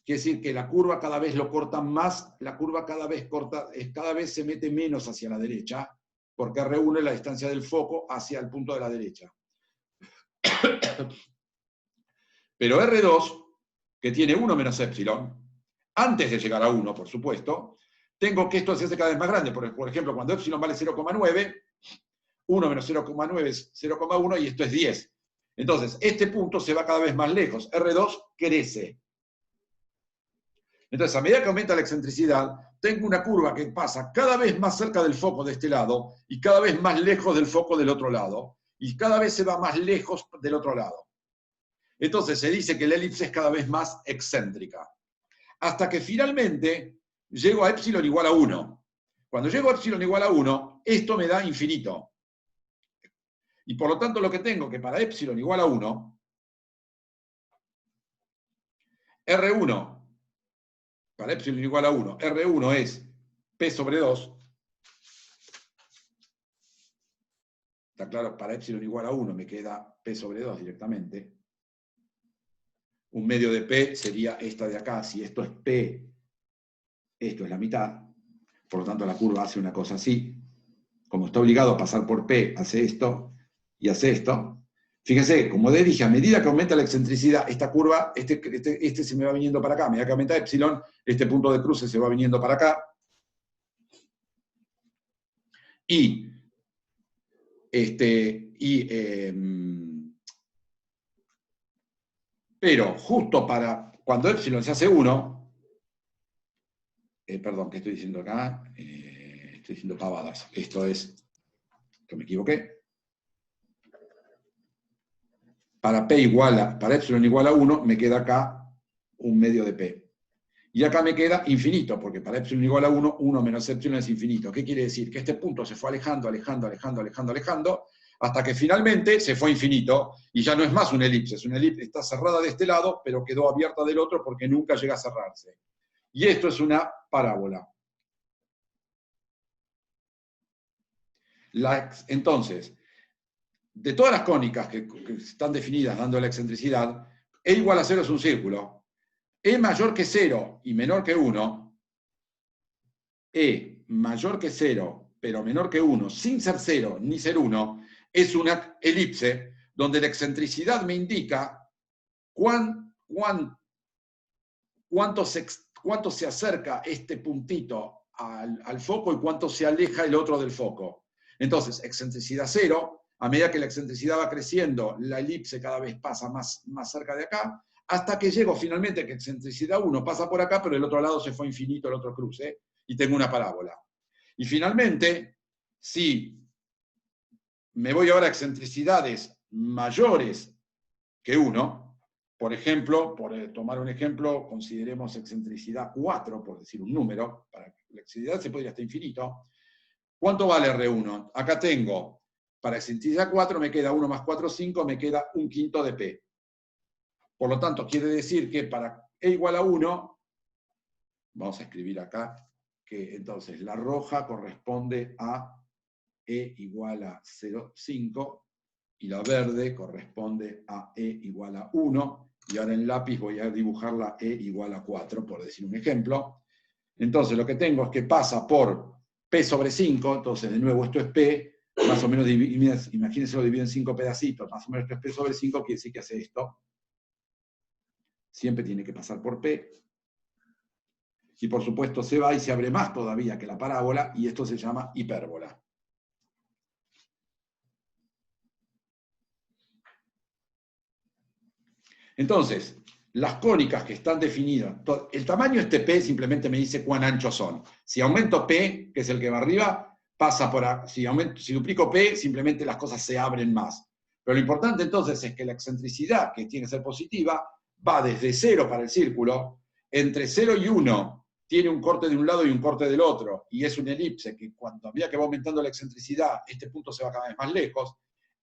Quiere decir que la curva cada vez lo corta más, la curva cada vez se mete menos hacia la derecha, porque R1 es la distancia del foco hacia el punto de la derecha. Pero R2, que tiene 1 menos epsilon, antes de llegar a 1, por supuesto, tengo que esto se hace cada vez más grande. Por ejemplo, cuando epsilon vale 0,9, 1 menos 0,9 es 0,1 y esto es 10. Entonces, este punto se va cada vez más lejos. R2 crece. Entonces, a medida que aumenta la excentricidad, tengo una curva que pasa cada vez más cerca del foco de este lado y cada vez más lejos del foco del otro lado. Y cada vez se va más lejos del otro lado. Entonces, se dice que la elipse es cada vez más excéntrica. Hasta que finalmente llego a epsilon igual a 1. Cuando llego a epsilon igual a 1, esto me da infinito. Y por lo tanto lo que tengo que para epsilon igual a 1, R1, para epsilon igual a 1, R1 es P sobre 2. Está claro, para epsilon igual a 1 me queda P sobre 2 directamente. Un medio de P sería esta de acá. Si esto es P, esto es la mitad. Por lo tanto la curva hace una cosa así. Como está obligado a pasar por P, hace esto y hace esto. Fíjense, como les dije, a medida que aumenta la excentricidad, esta curva, este se me va viniendo para acá. A medida que aumenta epsilon, este punto de cruce se va viniendo para acá. Pero justo para cuando epsilon se hace 1, perdón, ¿qué estoy diciendo acá? Estoy diciendo pavadas. Esto es, que me equivoqué. Para epsilon igual a 1, me queda acá un medio de P. Y acá me queda infinito, porque para epsilon igual a 1, 1 menos epsilon es infinito. ¿Qué quiere decir? Que este punto se fue alejando, hasta que finalmente se fue infinito, y ya no es más una elipse. Es una elipse, está cerrada de este lado, pero quedó abierta del otro porque nunca llega a cerrarse. Y esto es una parábola. Entonces, de todas las cónicas que están definidas dando la excentricidad, E igual a 0 es un círculo. E mayor que 0 y menor que 1, E mayor que 0 pero menor que 1, sin ser 0 ni ser 1, es una elipse donde la excentricidad me indica cuánto se acerca este puntito al foco y cuánto se aleja el otro del foco. Entonces, excentricidad 0, a medida que la excentricidad va creciendo, la elipse cada vez pasa más cerca de acá, hasta que llego finalmente a que excentricidad 1 pasa por acá, pero el otro lado se fue infinito, el otro cruce, y tengo una parábola. Y finalmente, si me voy ahora a excentricidades mayores que 1, por ejemplo, por tomar un ejemplo, consideremos excentricidad 4, por decir un número, para que la excentricidad se podría hasta infinito. ¿Cuánto vale R1? Acá tengo, para excentricidad 4 me queda 1 más 4, 5, me queda 1/5 de P. Por lo tanto, quiere decir que para E igual a 1, vamos a escribir acá, que entonces la roja corresponde a E igual a 0,5 y la verde corresponde a E igual a 1. Y ahora en lápiz voy a dibujar la E igual a 4, por decir un ejemplo. Entonces lo que tengo es que pasa por P sobre 5, entonces de nuevo esto es P, más o menos, imagínense lo divido en 5 pedacitos, más o menos esto es P sobre 5, quiere decir que hace esto. Siempre tiene que pasar por P. Y por supuesto se va y se abre más todavía que la parábola, y esto se llama hipérbola. Entonces, las cónicas que están definidas, el tamaño este P simplemente me dice cuán anchos son. Si aumento P, que es el que va arriba, pasa por si duplico P, simplemente las cosas se abren más. Pero lo importante entonces es que la excentricidad, que tiene que ser positiva, va desde 0 para el círculo, entre 0 y 1 tiene un corte de un lado y un corte del otro, y es una elipse que cuando a medida que va aumentando la excentricidad, este punto se va cada vez más lejos.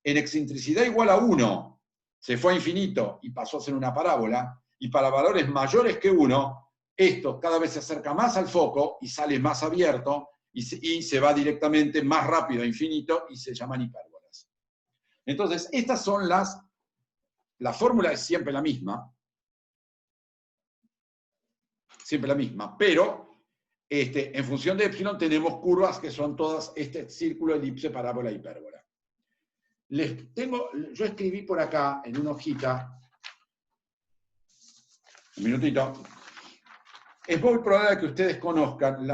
En excentricidad igual a 1, se fue a infinito y pasó a ser una parábola, y para valores mayores que 1, esto cada vez se acerca más al foco y sale más abierto, y se va directamente más rápido a infinito, y se llaman hipérbolas. Entonces, estas son la fórmula es siempre la misma, pero en función de epsilon tenemos curvas que son todas círculo, elipse, parábola, hipérbola. Yo escribí por acá en una hojita, un minutito, es muy probable que ustedes conozcan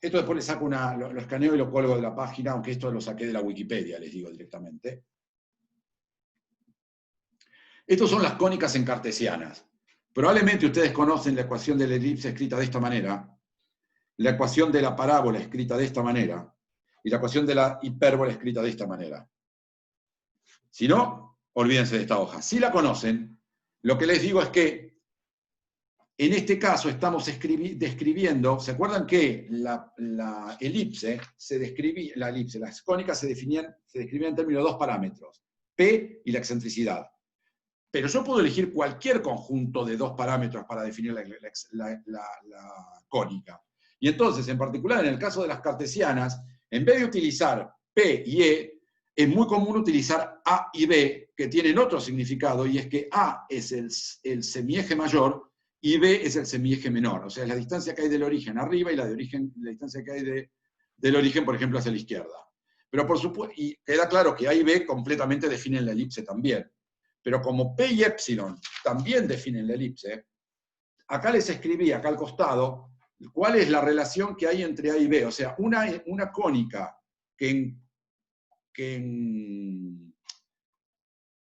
esto después les saco lo escaneo y lo colgo de la página, aunque esto lo saqué de la Wikipedia, les digo directamente. Estas son las cónicas en cartesianas. Probablemente ustedes conocen la ecuación de la elipse escrita de esta manera, la ecuación de la parábola escrita de esta manera, y la ecuación de la hipérbola escrita de esta manera. Si no, olvídense de esta hoja. Si la conocen, lo que les digo es que en este caso estamos describiendo, ¿se acuerdan que la elipse se describía, las cónicas se describían en términos de dos parámetros, P y la excentricidad? Pero yo puedo elegir cualquier conjunto de dos parámetros para definir la cónica. Y entonces, en particular, en el caso de las cartesianas, en vez de utilizar P y E, es muy común utilizar A y B, que tienen otro significado, y es que A es el semieje mayor y B es el semieje menor. O sea, es la distancia que hay del origen arriba y la distancia que hay del origen, por ejemplo, hacia la izquierda. Pero por supuesto, y queda claro que A y B completamente definen la elipse también. Pero como P y epsilon también definen la elipse, acá les escribí, acá al costado, cuál es la relación que hay entre A y B. O sea, una cónica que en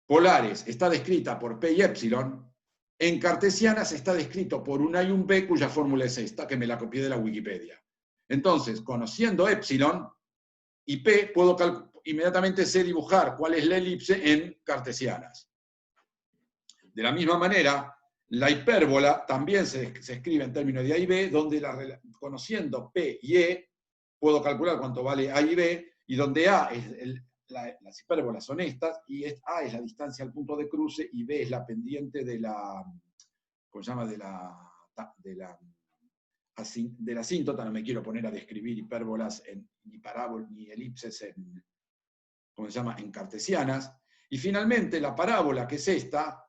polares está descrita por P y epsilon, en cartesianas está descrito por un A y un B, cuya fórmula es esta, que me la copié de la Wikipedia. Entonces, conociendo epsilon y P, inmediatamente sé dibujar cuál es la elipse en cartesianas. De la misma manera, la hipérbola también se escribe en términos de A y B, donde conociendo P y E, puedo calcular cuánto vale A y B, y donde A las hipérbolas son estas, y A es la distancia al punto de cruce, y B es la pendiente de la, ¿cómo se llama? De la asíntota. No me quiero poner a describir hipérbolas ni parábolas ni elipses ¿cómo se llama? En cartesianas. Y finalmente la parábola, que es esta,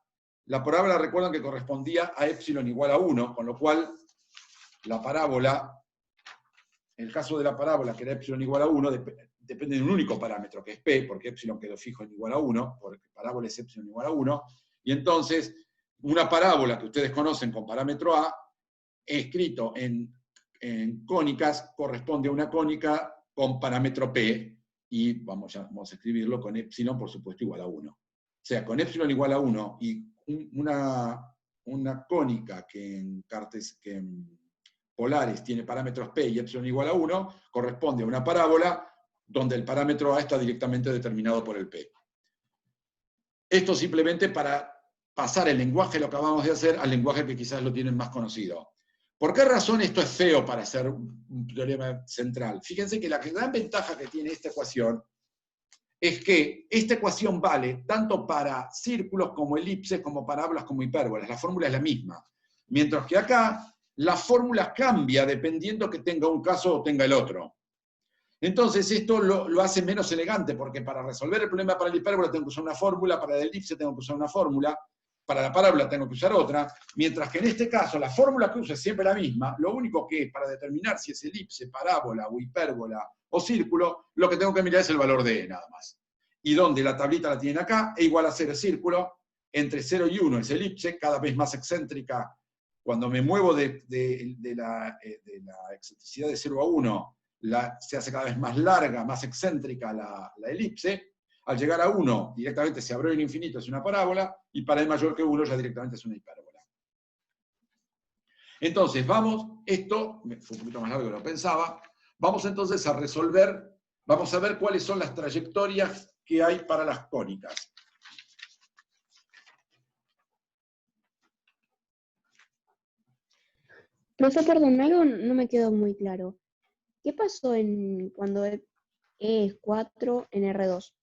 la parábola recuerdan que correspondía a epsilon igual a 1, con lo cual la parábola, en el caso de la parábola que era epsilon igual a 1, depende de un único parámetro, que es P, porque epsilon quedó fijo en igual a 1, porque parábola es epsilon igual a 1, y entonces una parábola que ustedes conocen con parámetro A, escrito en cónicas, corresponde a una cónica con parámetro P, y vamos a escribirlo con epsilon, por supuesto, igual a 1. O sea, con epsilon igual a 1 y una cónica que en polares tiene parámetros P y epsilon igual a 1, corresponde a una parábola donde el parámetro A está directamente determinado por el P. Esto simplemente para pasar el lenguaje, lo que acabamos de hacer, al lenguaje que quizás lo tienen más conocido. ¿Por qué razón esto es feo para ser un teorema central? Fíjense que la gran ventaja que tiene esta ecuación es que esta ecuación vale tanto para círculos como elipses, como parábolas, como hipérbolas. La fórmula es la misma. Mientras que acá la fórmula cambia dependiendo que tenga un caso o tenga el otro. Entonces esto lo hace menos elegante, porque para resolver el problema para la hipérbola tengo que usar una fórmula, para la elipse tengo que usar una fórmula, para la parábola tengo que usar otra, mientras que en este caso la fórmula que uso es siempre la misma. Lo único que para determinar si es elipse, parábola o hipérbola o círculo, lo que tengo que mirar es el valor de E nada más. Y donde la tablita la tienen acá, E igual a 0 es círculo, entre 0 y 1 es elipse, cada vez más excéntrica. Cuando me muevo de la excentricidad de 0 a 1, se hace cada vez más larga, más excéntrica la elipse. Al llegar a 1, directamente se abrió en infinito, es una parábola, y para e mayor que 1 ya directamente es una hipérbola. Entonces, vamos, esto fue un poquito más largo de lo que pensaba, vamos entonces a resolver, vamos a ver cuáles son las trayectorias que hay para las cónicas. Profesor, perdón, algo no me quedó muy claro. ¿Qué pasó cuando E es 4 en R2?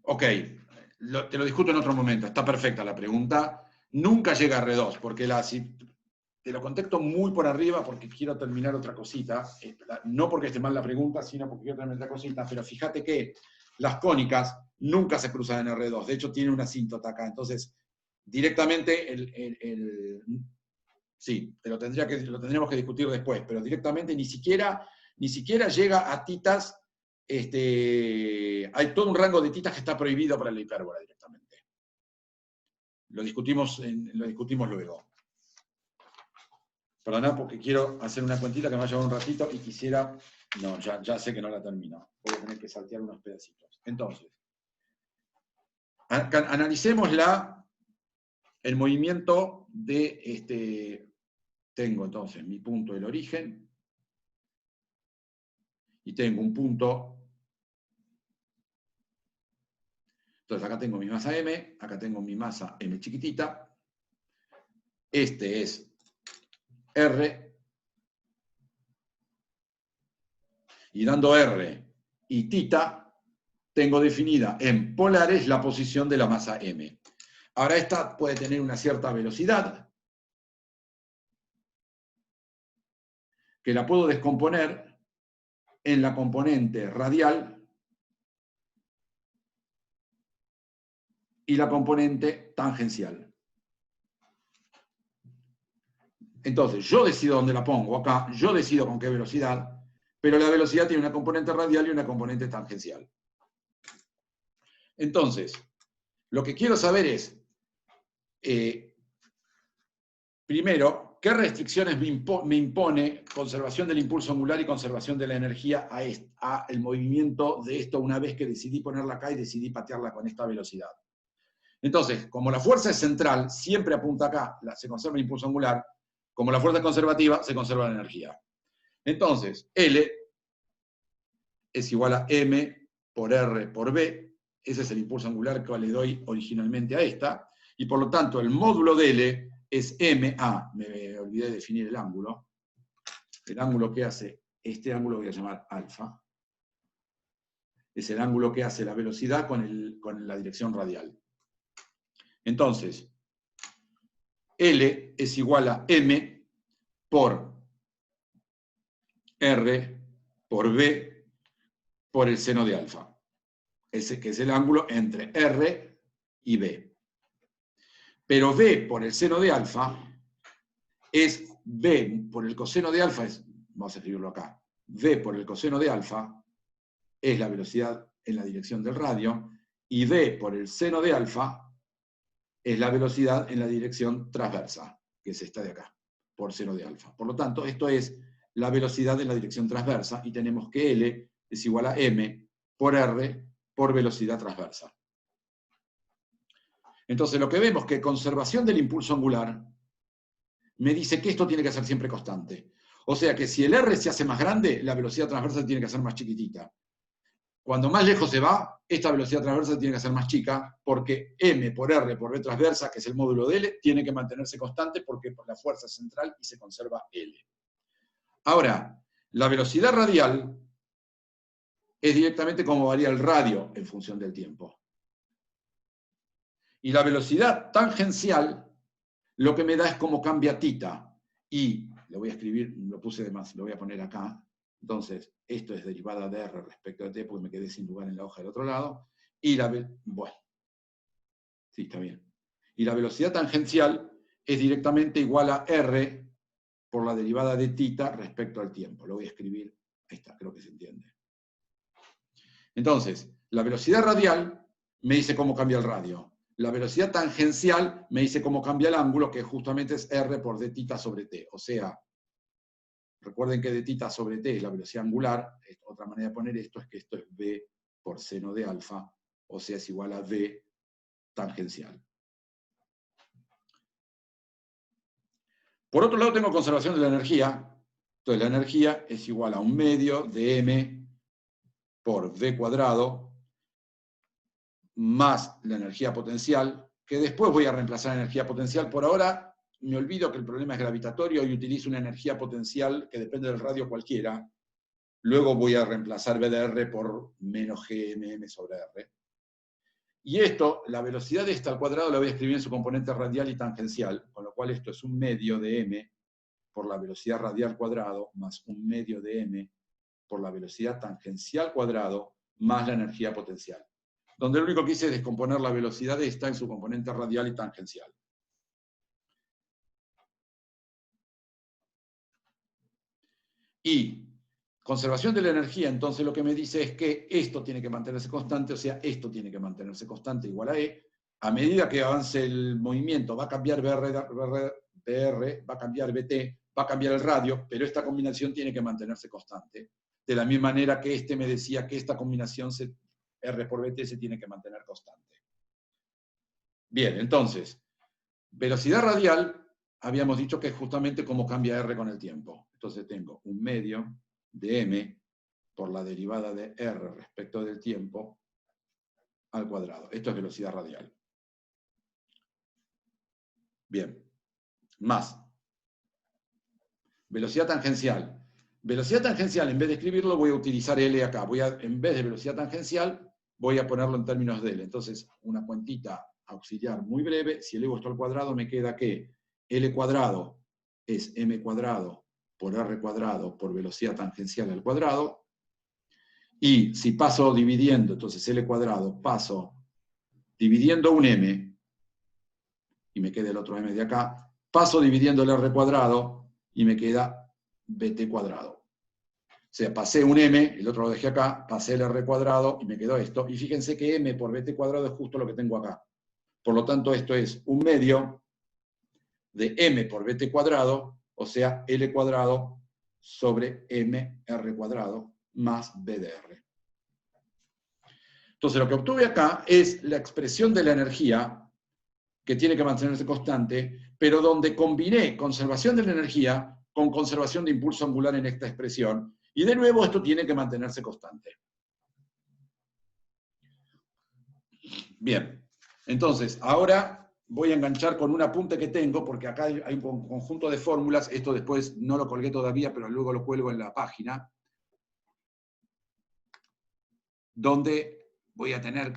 Ok, te lo discuto en otro momento, está perfecta la pregunta. Nunca llega a R2, porque si te lo contesto muy por arriba porque quiero terminar otra cosita, no porque esté mal la pregunta, sino porque quiero terminar otra cosita, pero fíjate que las cónicas nunca se cruzan en R2, de hecho tiene una asíntota acá, entonces directamente sí, lo tendríamos que discutir después, pero directamente ni siquiera llega a titas, hay todo un rango de titas que está prohibido para la hipérbola directamente. Lo discutimos luego. Perdona, porque quiero hacer una cuentita que me va a llevar un ratito y quisiera... No, ya sé que no la termino. Voy a tener que saltear unos pedacitos. Entonces, analicemos el movimiento de... Tengo entonces mi punto del origen y tengo un punto... Entonces acá tengo mi masa M, acá tengo mi masa M chiquitita. Este es R, y dando R y tita, tengo definida en polares la posición de la masa M. Ahora esta puede tener una cierta velocidad, que la puedo descomponer en la componente radial y la componente tangencial. Entonces, yo decido dónde la pongo acá, yo decido con qué velocidad, pero la velocidad tiene una componente radial y una componente tangencial. Entonces, lo que quiero saber es, primero, ¿qué restricciones me impone conservación del impulso angular y conservación de la energía a el movimiento de esto una vez que decidí ponerla acá y decidí patearla con esta velocidad? Entonces, como la fuerza es central, siempre apunta acá, se conserva el impulso angular, como la fuerza es conservativa, se conserva la energía. Entonces, L es igual a M por R por B, ese es el impulso angular que le doy originalmente a esta, y por lo tanto el módulo de L es MA, me olvidé de definir el ángulo que hace, este ángulo voy a llamar alfa, es el ángulo que hace la velocidad con la dirección radial. Entonces, L es igual a M por R por B por el seno de alfa, ese que es el ángulo entre R y B. Pero B por el seno de alfa es B por el coseno de alfa, vamos a escribirlo acá, V por el coseno de alfa es la velocidad en la dirección del radio, y B por el seno de alfa es la velocidad en la dirección transversa, que es esta de acá, por seno de alfa. Por lo tanto, esto es la velocidad en la dirección transversa, y tenemos que L es igual a M por R por velocidad transversa. Entonces, lo que vemos es que conservación del impulso angular me dice que esto tiene que ser siempre constante. O sea que si el R se hace más grande, la velocidad transversa tiene que ser más chiquitita. Cuando más lejos se va, esta velocidad transversa tiene que ser más chica, porque M por R por B transversa, que es el módulo de L, tiene que mantenerse constante porque por la fuerza central y se conserva L. Ahora, la velocidad radial es directamente como varía el radio en función del tiempo. Y la velocidad tangencial lo que me da es cómo cambia tita. Y lo voy a escribir, lo puse de más, lo voy a poner acá. Entonces, esto es derivada de R respecto de t, porque me quedé sin lugar en la hoja del otro lado. Y bueno, sí, está bien. Y la velocidad tangencial es directamente igual a R por la derivada de tita respecto al tiempo. Lo voy a escribir, ahí está, creo que se entiende. Entonces, la velocidad radial me dice cómo cambia el radio. La velocidad tangencial me dice cómo cambia el ángulo, que justamente es R por d tita sobre t. O sea, recuerden que d tita sobre t es la velocidad angular. Otra manera de poner esto es que esto es v por seno de alfa, o sea, es igual a V tangencial. Por otro lado, tengo conservación de la energía. Entonces, la energía es igual a 1/2 de M por V cuadrado más la energía potencial, que después voy a reemplazar la energía potencial. Por ahora, me olvido que el problema es gravitatorio y utilizo una energía potencial que depende del radio cualquiera. Luego voy a reemplazar V de R por menos GMM sobre R. Y esto, la velocidad de esta al cuadrado la voy a escribir en su componente radial y tangencial, con lo cual esto es 1/2 de M por la velocidad radial cuadrado más 1/2 de M por la velocidad tangencial cuadrado más la energía potencial. Donde lo único que hice es descomponer la velocidad de esta en su componente radial y tangencial. Y conservación de la energía, entonces lo que me dice es que esto tiene que mantenerse constante, o sea, esto tiene que mantenerse constante igual a E. A medida que avance el movimiento, va a cambiar BR, va a cambiar BT, va a cambiar el radio, pero esta combinación tiene que mantenerse constante. De la misma manera que este me decía que esta combinación R por BT se tiene que mantener constante. Bien, entonces, velocidad radial, habíamos dicho que es justamente cómo cambia R con el tiempo. Entonces tengo 1/2 de M por la derivada de R respecto del tiempo al cuadrado. Esto es velocidad radial. Bien. Más. Velocidad tangencial. Velocidad tangencial, en vez de escribirlo, voy a utilizar L acá. En vez de velocidad tangencial, voy a ponerlo en términos de L. Entonces, una cuentita auxiliar muy breve. Si elevo esto al cuadrado, me queda que L cuadrado es M cuadrado por R cuadrado por velocidad tangencial al cuadrado. Y si paso dividiendo, entonces L cuadrado, paso dividiendo un M, y me queda el otro M de acá, paso dividiendo el R cuadrado, y me queda BT cuadrado. O sea, pasé un M, el otro lo dejé acá, pasé el R cuadrado, y me quedó esto. Y fíjense que M por BT cuadrado es justo lo que tengo acá. Por lo tanto, esto es 1/2 de M por BT cuadrado, o sea, L cuadrado sobre MR cuadrado más B de R. Entonces, lo que obtuve acá es la expresión de la energía, que tiene que mantenerse constante, pero donde combiné conservación de la energía con conservación de impulso angular en esta expresión, y de nuevo esto tiene que mantenerse constante. Bien, entonces, ahora voy a enganchar con un apunte que tengo, porque acá hay un conjunto de fórmulas, esto después no lo colgué todavía, pero luego lo cuelgo en la página, donde voy a tener...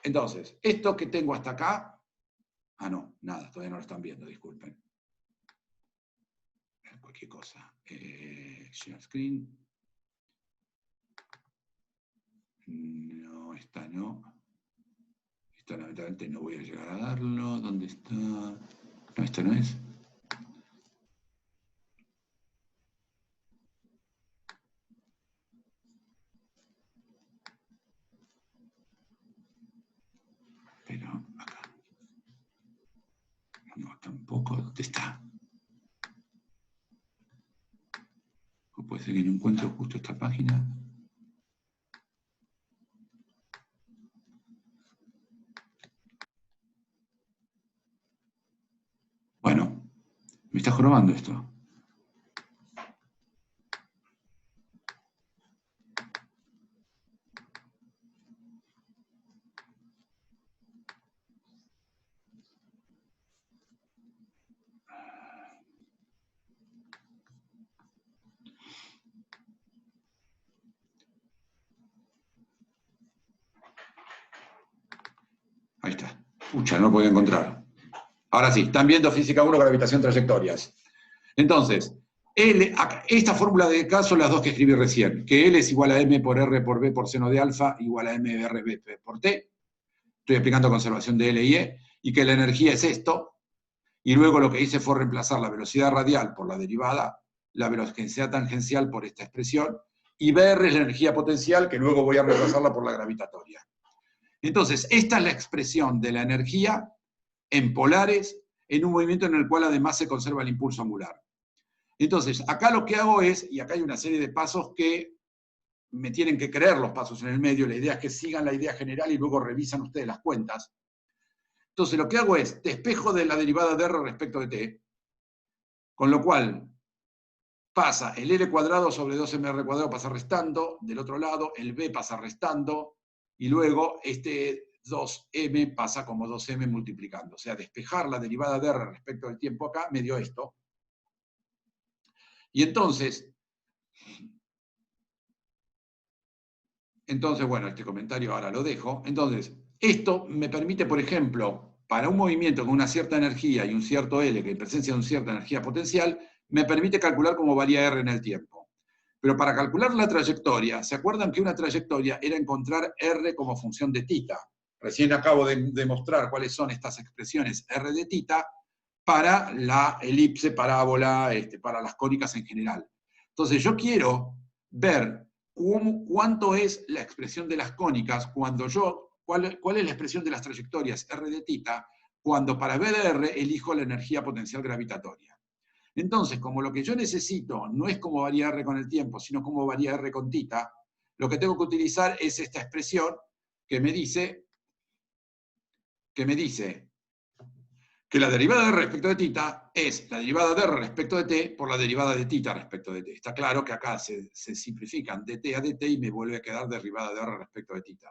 Entonces, esto que tengo hasta acá... Ah, no, nada, todavía no lo están viendo, disculpen. Cualquier cosa. Share screen. No, esta no. Esta lamentablemente no voy a llegar a darlo. ¿Dónde está? No, esta no es. Pero acá. No, tampoco. ¿Dónde está? O puede ser que no encuentro justo esta página. Bueno, me está jorobando esto. Ahí está. Pucha, no lo podía encontrar. Ahora sí, están viendo Física 1, gravitación, trayectorias. Entonces, esta fórmula de acá son las dos que escribí recién, que L es igual a M por R por B por seno de alfa igual a M de R B por T. Estoy aplicando conservación de L y E, y que la energía es esto, y luego lo que hice fue reemplazar la velocidad radial por la derivada, la velocidad tangencial por esta expresión, y BR es la energía potencial, que luego voy a reemplazarla por la gravitatoria. Entonces, esta es la expresión de la energía en polares, en un movimiento en el cual además se conserva el impulso angular. Entonces, acá lo que hago es, y acá hay una serie de pasos que me tienen que creer los pasos en el medio, la idea es que sigan la idea general y luego revisan ustedes las cuentas. Entonces lo que hago es, despejo de la derivada de R respecto de t, con lo cual pasa el L cuadrado sobre 2mR cuadrado pasa restando, del otro lado el B pasa restando, y luego este 2m pasa como 2m multiplicando. O sea, despejar la derivada de R respecto del tiempo acá me dio esto. Y entonces, bueno, este comentario ahora lo dejo. Entonces, esto me permite, por ejemplo, para un movimiento con una cierta energía y un cierto L, que en presencia de una cierta energía potencial, me permite calcular cómo varía R en el tiempo. Pero para calcular la trayectoria, ¿se acuerdan que una trayectoria era encontrar R como función de θ? Recién acabo de demostrar cuáles son estas expresiones R de θ para la elipse, parábola, para las cónicas en general. Entonces yo quiero ver cuánto es la expresión de las cónicas cuando cuál es la expresión de las trayectorias R de θ cuando para V de R elijo la energía potencial gravitatoria. Entonces, como lo que yo necesito no es cómo varía R con el tiempo, sino cómo varía R con θ, lo que tengo que utilizar es esta expresión que me dice que la derivada de R respecto de θ es la derivada de R respecto de t por la derivada de θ respecto de t. Está claro que acá se simplifican dt a dt y me vuelve a quedar derivada de R respecto de θ.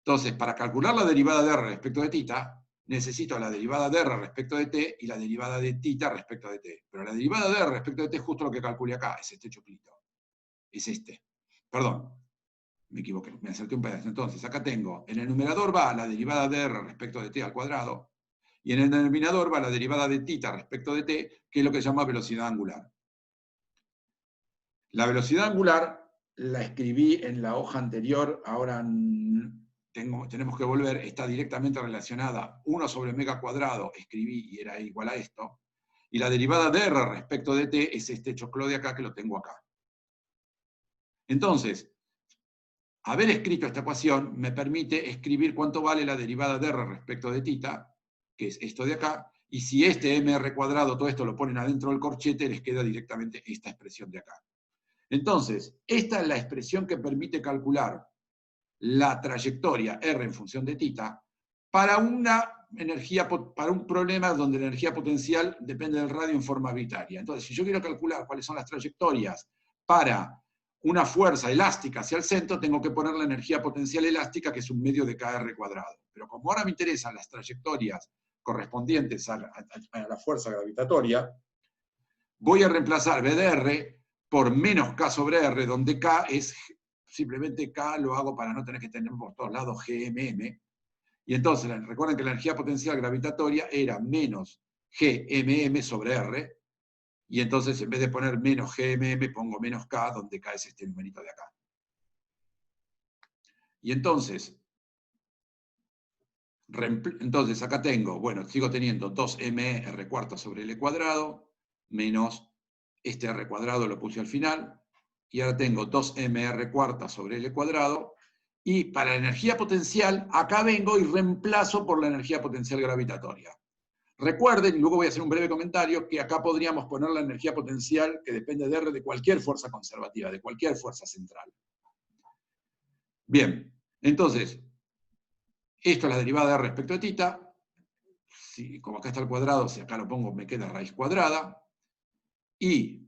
Entonces, para calcular la derivada de R respecto de θ, necesito la derivada de R respecto de t y la derivada de θ respecto de t. Pero la derivada de R respecto de t es justo lo que calculé acá, es este choclito. Es este. Perdón, me equivoqué, me acerté un pedazo. Entonces, acá tengo, en el numerador va la derivada de R respecto de t al cuadrado, y en el denominador va la derivada de θ respecto de t, que es lo que se llama velocidad angular. La velocidad angular la escribí en la hoja anterior, ahora tenemos que volver, está directamente relacionada, 1 sobre omega cuadrado, escribí y era igual a esto, y la derivada de R respecto de t es este choclo de acá que lo tengo acá. Entonces, haber escrito esta ecuación me permite escribir cuánto vale la derivada de R respecto de θ, que es esto de acá, y si este mr cuadrado, todo esto lo ponen adentro del corchete, les queda directamente esta expresión de acá. Entonces, esta es la expresión que permite calcular la trayectoria R en función de θ para para un problema donde la energía potencial depende del radio en forma arbitraria. Entonces, si yo quiero calcular cuáles son las trayectorias para una fuerza elástica hacia el centro, tengo que poner la energía potencial elástica, que es un medio de kr cuadrado. Pero como ahora me interesan las trayectorias correspondientes a la fuerza gravitatoria, voy a reemplazar V de R por menos K sobre R, donde K es simplemente K, lo hago para no tener que tener por todos lados GMM. Y entonces, recuerden que la energía potencial gravitatoria era menos GMM sobre R, y entonces en vez de poner menos GMM pongo menos K, donde K es este numerito de acá. Y entonces acá tengo, bueno, sigo teniendo 2m r cuarta sobre L cuadrado, menos este R cuadrado lo puse al final, y ahora tengo 2mr cuarta sobre L cuadrado, y para la energía potencial, acá vengo y reemplazo por la energía potencial gravitatoria. Recuerden, y luego voy a hacer un breve comentario, que acá podríamos poner la energía potencial que depende de R de cualquier fuerza conservativa, de cualquier fuerza central. Bien, entonces, esto es la derivada de R respecto de θ. Si, como acá está el cuadrado, si acá lo pongo, me queda raíz cuadrada. Y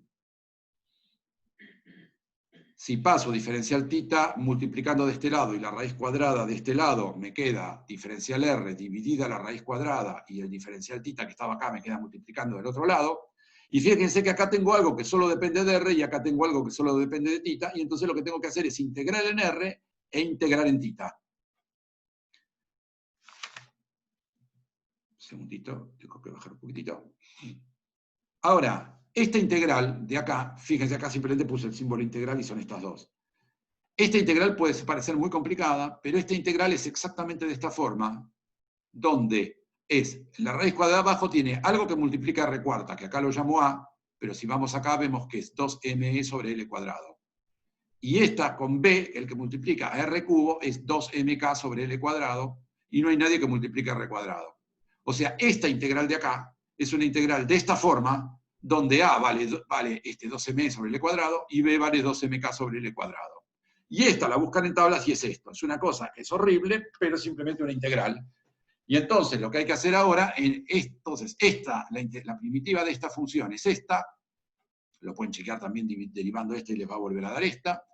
si paso diferencial θ multiplicando de este lado y la raíz cuadrada de este lado, me queda diferencial R dividida la raíz cuadrada, y el diferencial θ que estaba acá me queda multiplicando del otro lado. Y fíjense que acá tengo algo que solo depende de R y acá tengo algo que solo depende de θ, y entonces lo que tengo que hacer es integrar en R e integrar en θ. Un segundito, tengo que bajar un poquitito. Ahora, esta integral de acá, fíjense acá simplemente puse el símbolo integral y son estas dos. Esta integral puede parecer muy complicada, pero esta integral es exactamente de esta forma, donde la raíz cuadrada abajo tiene algo que multiplica R cuarta, que acá lo llamo A, pero si vamos acá vemos que es 2me sobre L cuadrado. Y esta con B, el que multiplica a R cubo, es 2mk sobre L cuadrado, y no hay nadie que multiplique R cuadrado. O sea, esta integral de acá es una integral de esta forma, donde A vale 12m sobre L cuadrado y B vale 12mk sobre L cuadrado. Y esta la buscan en tablas y es esto. Es una cosa que es horrible, pero simplemente una integral. Y entonces lo que hay que hacer ahora, la primitiva de esta función es esta, lo pueden chequear también derivando esta y les va a volver a dar esta.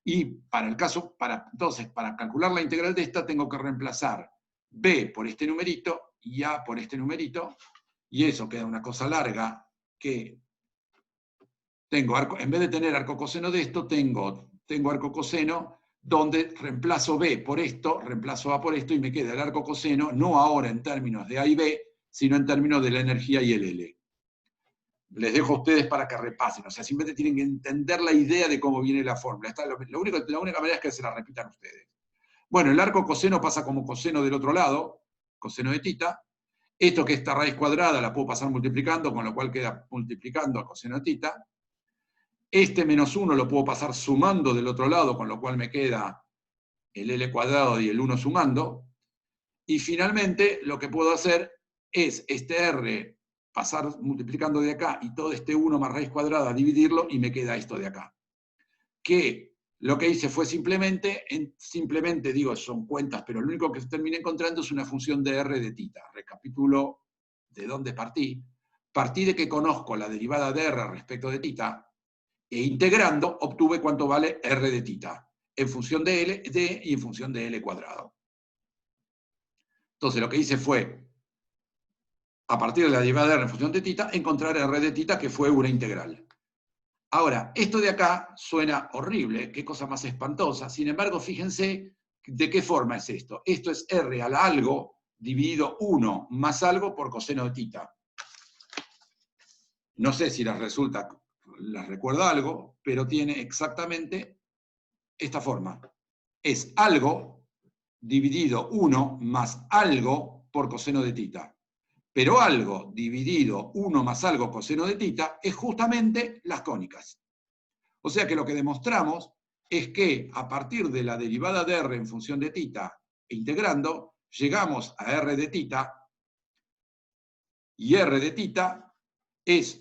Y entonces, para calcular la integral de esta, tengo que reemplazar B por este numerito y A por este numerito, y eso queda una cosa larga que tengo en vez de tener arco coseno de esto, tengo arco coseno, donde reemplazo B por esto, reemplazo A por esto, y me queda el arco coseno, no ahora en términos de A y B, sino en términos de la energía y el L. Les dejo a ustedes para que repasen, o sea, simplemente tienen que entender la idea de cómo viene la fórmula. La única manera es que se la repitan ustedes. Bueno, el arco coseno pasa como coseno del otro lado, coseno de tita. Esto que esta raíz cuadrada la puedo pasar multiplicando, con lo cual queda multiplicando a coseno de tita. Este menos 1 lo puedo pasar sumando del otro lado, con lo cual me queda el L cuadrado y el 1 sumando. Y finalmente lo que puedo hacer es este R pasar multiplicando de acá y todo este 1 más raíz cuadrada, dividirlo y me queda esto de acá. Que lo que hice fue simplemente digo, son cuentas, pero lo único que terminé encontrando es una función de R de tita. Recapitulo de dónde partí. Partí de que conozco la derivada de R respecto de tita, e integrando obtuve cuánto vale R de tita, en función de L y en función de L cuadrado. Entonces lo que hice fue, a partir de la derivada de R en función de tita, encontrar R de tita, que fue una integral. Ahora, esto de acá suena horrible, qué cosa más espantosa. Sin embargo, fíjense de qué forma es esto. Esto es R al algo dividido 1 más algo por coseno de tita. No sé si les recuerda algo, pero tiene exactamente esta forma. Es algo dividido 1 más algo por coseno de tita. Pero algo dividido 1 más algo coseno de tita es justamente las cónicas. O sea que lo que demostramos es que a partir de la derivada de R en función de tita e integrando, llegamos a R de tita, y R de tita es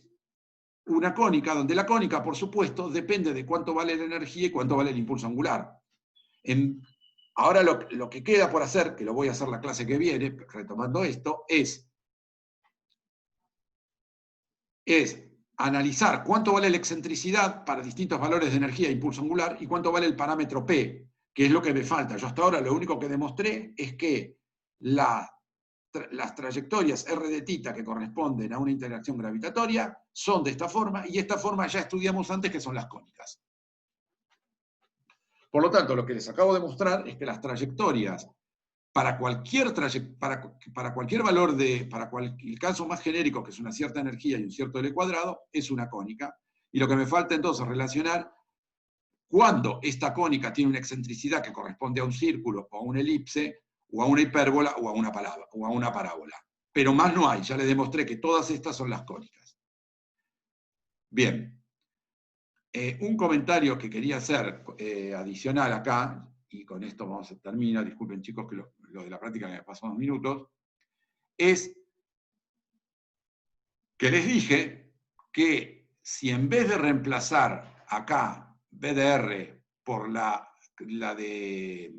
una cónica, donde la cónica, por supuesto, depende de cuánto vale la energía y cuánto vale el impulso angular. Ahora lo que queda por hacer, que lo voy a hacer la clase que viene, retomando esto, es analizar cuánto vale la excentricidad para distintos valores de energía e impulso angular y cuánto vale el parámetro P, que es lo que me falta. Yo hasta ahora lo único que demostré es que las trayectorias R de tita que corresponden a una interacción gravitatoria son de esta forma, y esta forma ya estudiamos antes, que son las cónicas. Por lo tanto, lo que les acabo de mostrar es que las trayectorias para cualquier valor para el caso más genérico, que es una cierta energía y un cierto L cuadrado, es una cónica. Y lo que me falta entonces es relacionar cuándo esta cónica tiene una excentricidad que corresponde a un círculo, o a una elipse, o a una hipérbola, o a una parábola. Pero más no hay, ya les demostré que todas estas son las cónicas. Bien. Un comentario que quería hacer adicional acá, y con esto termino, disculpen chicos que lo de la práctica me pasó unos minutos, es que les dije que si en vez de reemplazar acá BDR por la que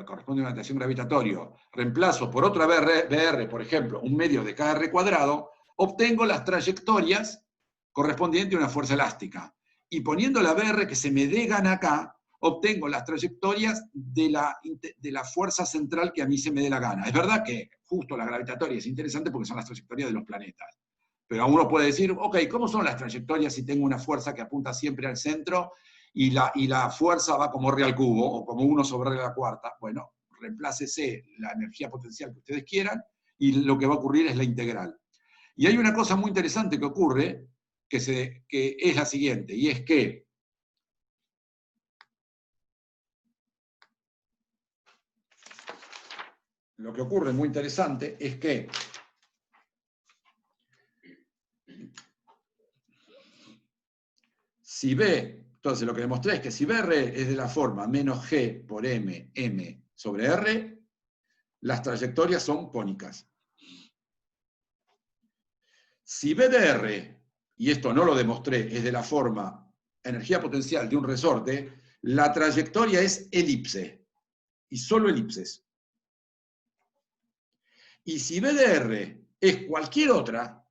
corresponde a una atracción gravitatoria, reemplazo por otra BR, por ejemplo, un medio de KR cuadrado, obtengo las trayectorias correspondientes a una fuerza elástica. Y poniendo la BR que se me dé gana acá, obtengo las trayectorias de la fuerza central que a mí se me dé la gana. Es verdad que justo la gravitatoria es interesante porque son las trayectorias de los planetas. Pero uno puede decir, ok, ¿cómo son las trayectorias si tengo una fuerza que apunta siempre al centro y la fuerza va como R al cubo, o como 1 sobre R a la cuarta? Bueno, reemplácese la energía potencial que ustedes quieran, y lo que va a ocurrir es la integral. Y hay una cosa muy interesante que ocurre, que es la siguiente, y es que lo que ocurre muy interesante es que si B, entonces lo que demostré es que si BR es de la forma menos G por M sobre R, las trayectorias son cónicas. Si B de R, y esto no lo demostré, es de la forma energía potencial de un resorte, la trayectoria es elipse, y solo elipses. Y si B de R es cualquier otra,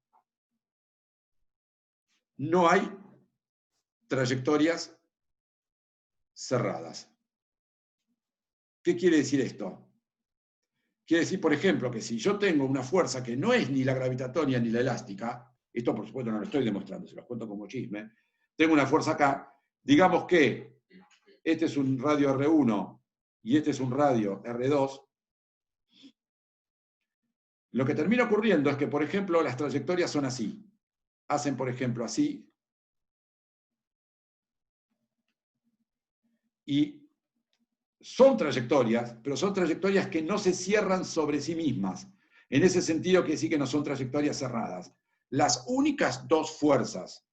no hay trayectorias cerradas. ¿Qué quiere decir esto? Quiere decir, por ejemplo, que si yo tengo una fuerza que no es ni la gravitatoria ni la elástica, esto por supuesto no lo estoy demostrando, se los cuento como chisme, tengo una fuerza acá, digamos que este es un radio R1 y este es un radio R2, lo que termina ocurriendo es que, por ejemplo, las trayectorias son así. Hacen, por ejemplo, así. Y son trayectorias, pero son trayectorias que no se cierran sobre sí mismas. En ese sentido que sí que no son trayectorias cerradas. Las únicas dos fuerzas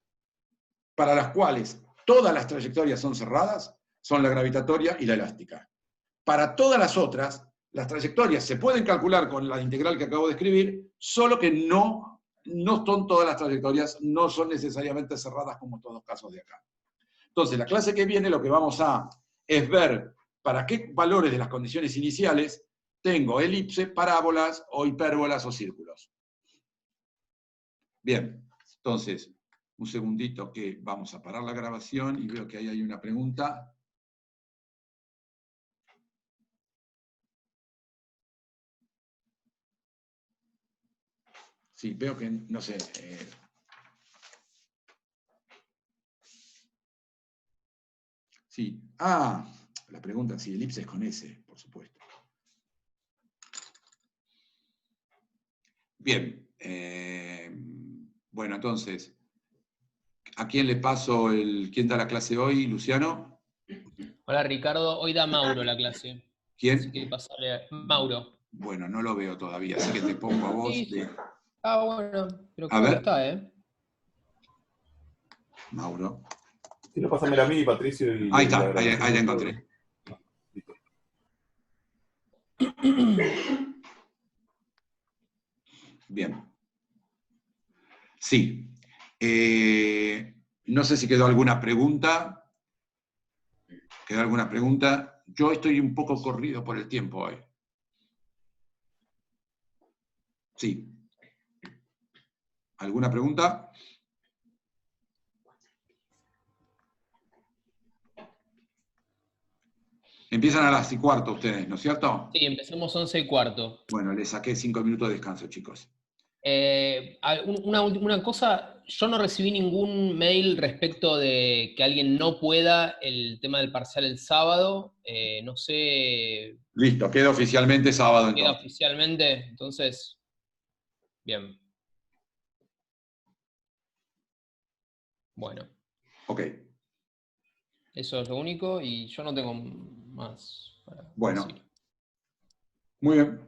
para las cuales todas las trayectorias son cerradas son la gravitatoria y la elástica. Para todas las otras, las trayectorias se pueden calcular con la integral que acabo de escribir, solo que no son todas las trayectorias, no son necesariamente cerradas como en todos los casos de acá. Entonces, la clase que viene lo que vamos a es ver para qué valores de las condiciones iniciales tengo elipse, parábolas o hipérbolas o círculos. Bien, entonces, un segundito que vamos a parar la grabación y veo que ahí hay una pregunta. Sí, veo que, no sé. Sí. Ah, la pregunta, sí, elipse es con S, por supuesto. Bien. Bueno, entonces, ¿a quién le paso quién da la clase hoy, Luciano? Hola Ricardo, hoy da Mauro la clase. ¿Quién? Así que pasarle a Mauro. Bueno, no lo veo todavía, así que te pongo a vos. Sí. De... Ah, bueno, pero A creo ver. que está, ¿eh? Mauro. Si no, pásamela a mí, Patricio. Y ahí está, ahí la encontré. Bien. Sí. No sé si quedó alguna pregunta. ¿Quedó alguna pregunta? Yo estoy un poco corrido por el tiempo hoy. Sí. ¿Alguna pregunta? Empiezan a las 11:15 ustedes, ¿no es cierto? Sí, empezamos 11:15. Bueno, les saqué 5 minutos de descanso, chicos. Una cosa, yo no recibí ningún mail respecto de que alguien no pueda el tema del parcial el sábado. No sé. Listo, queda oficialmente sábado Queda entonces. oficialmente, entonces. Bien. Bueno. Ok. Eso es lo único y yo no tengo más para bueno. decir. Muy bien.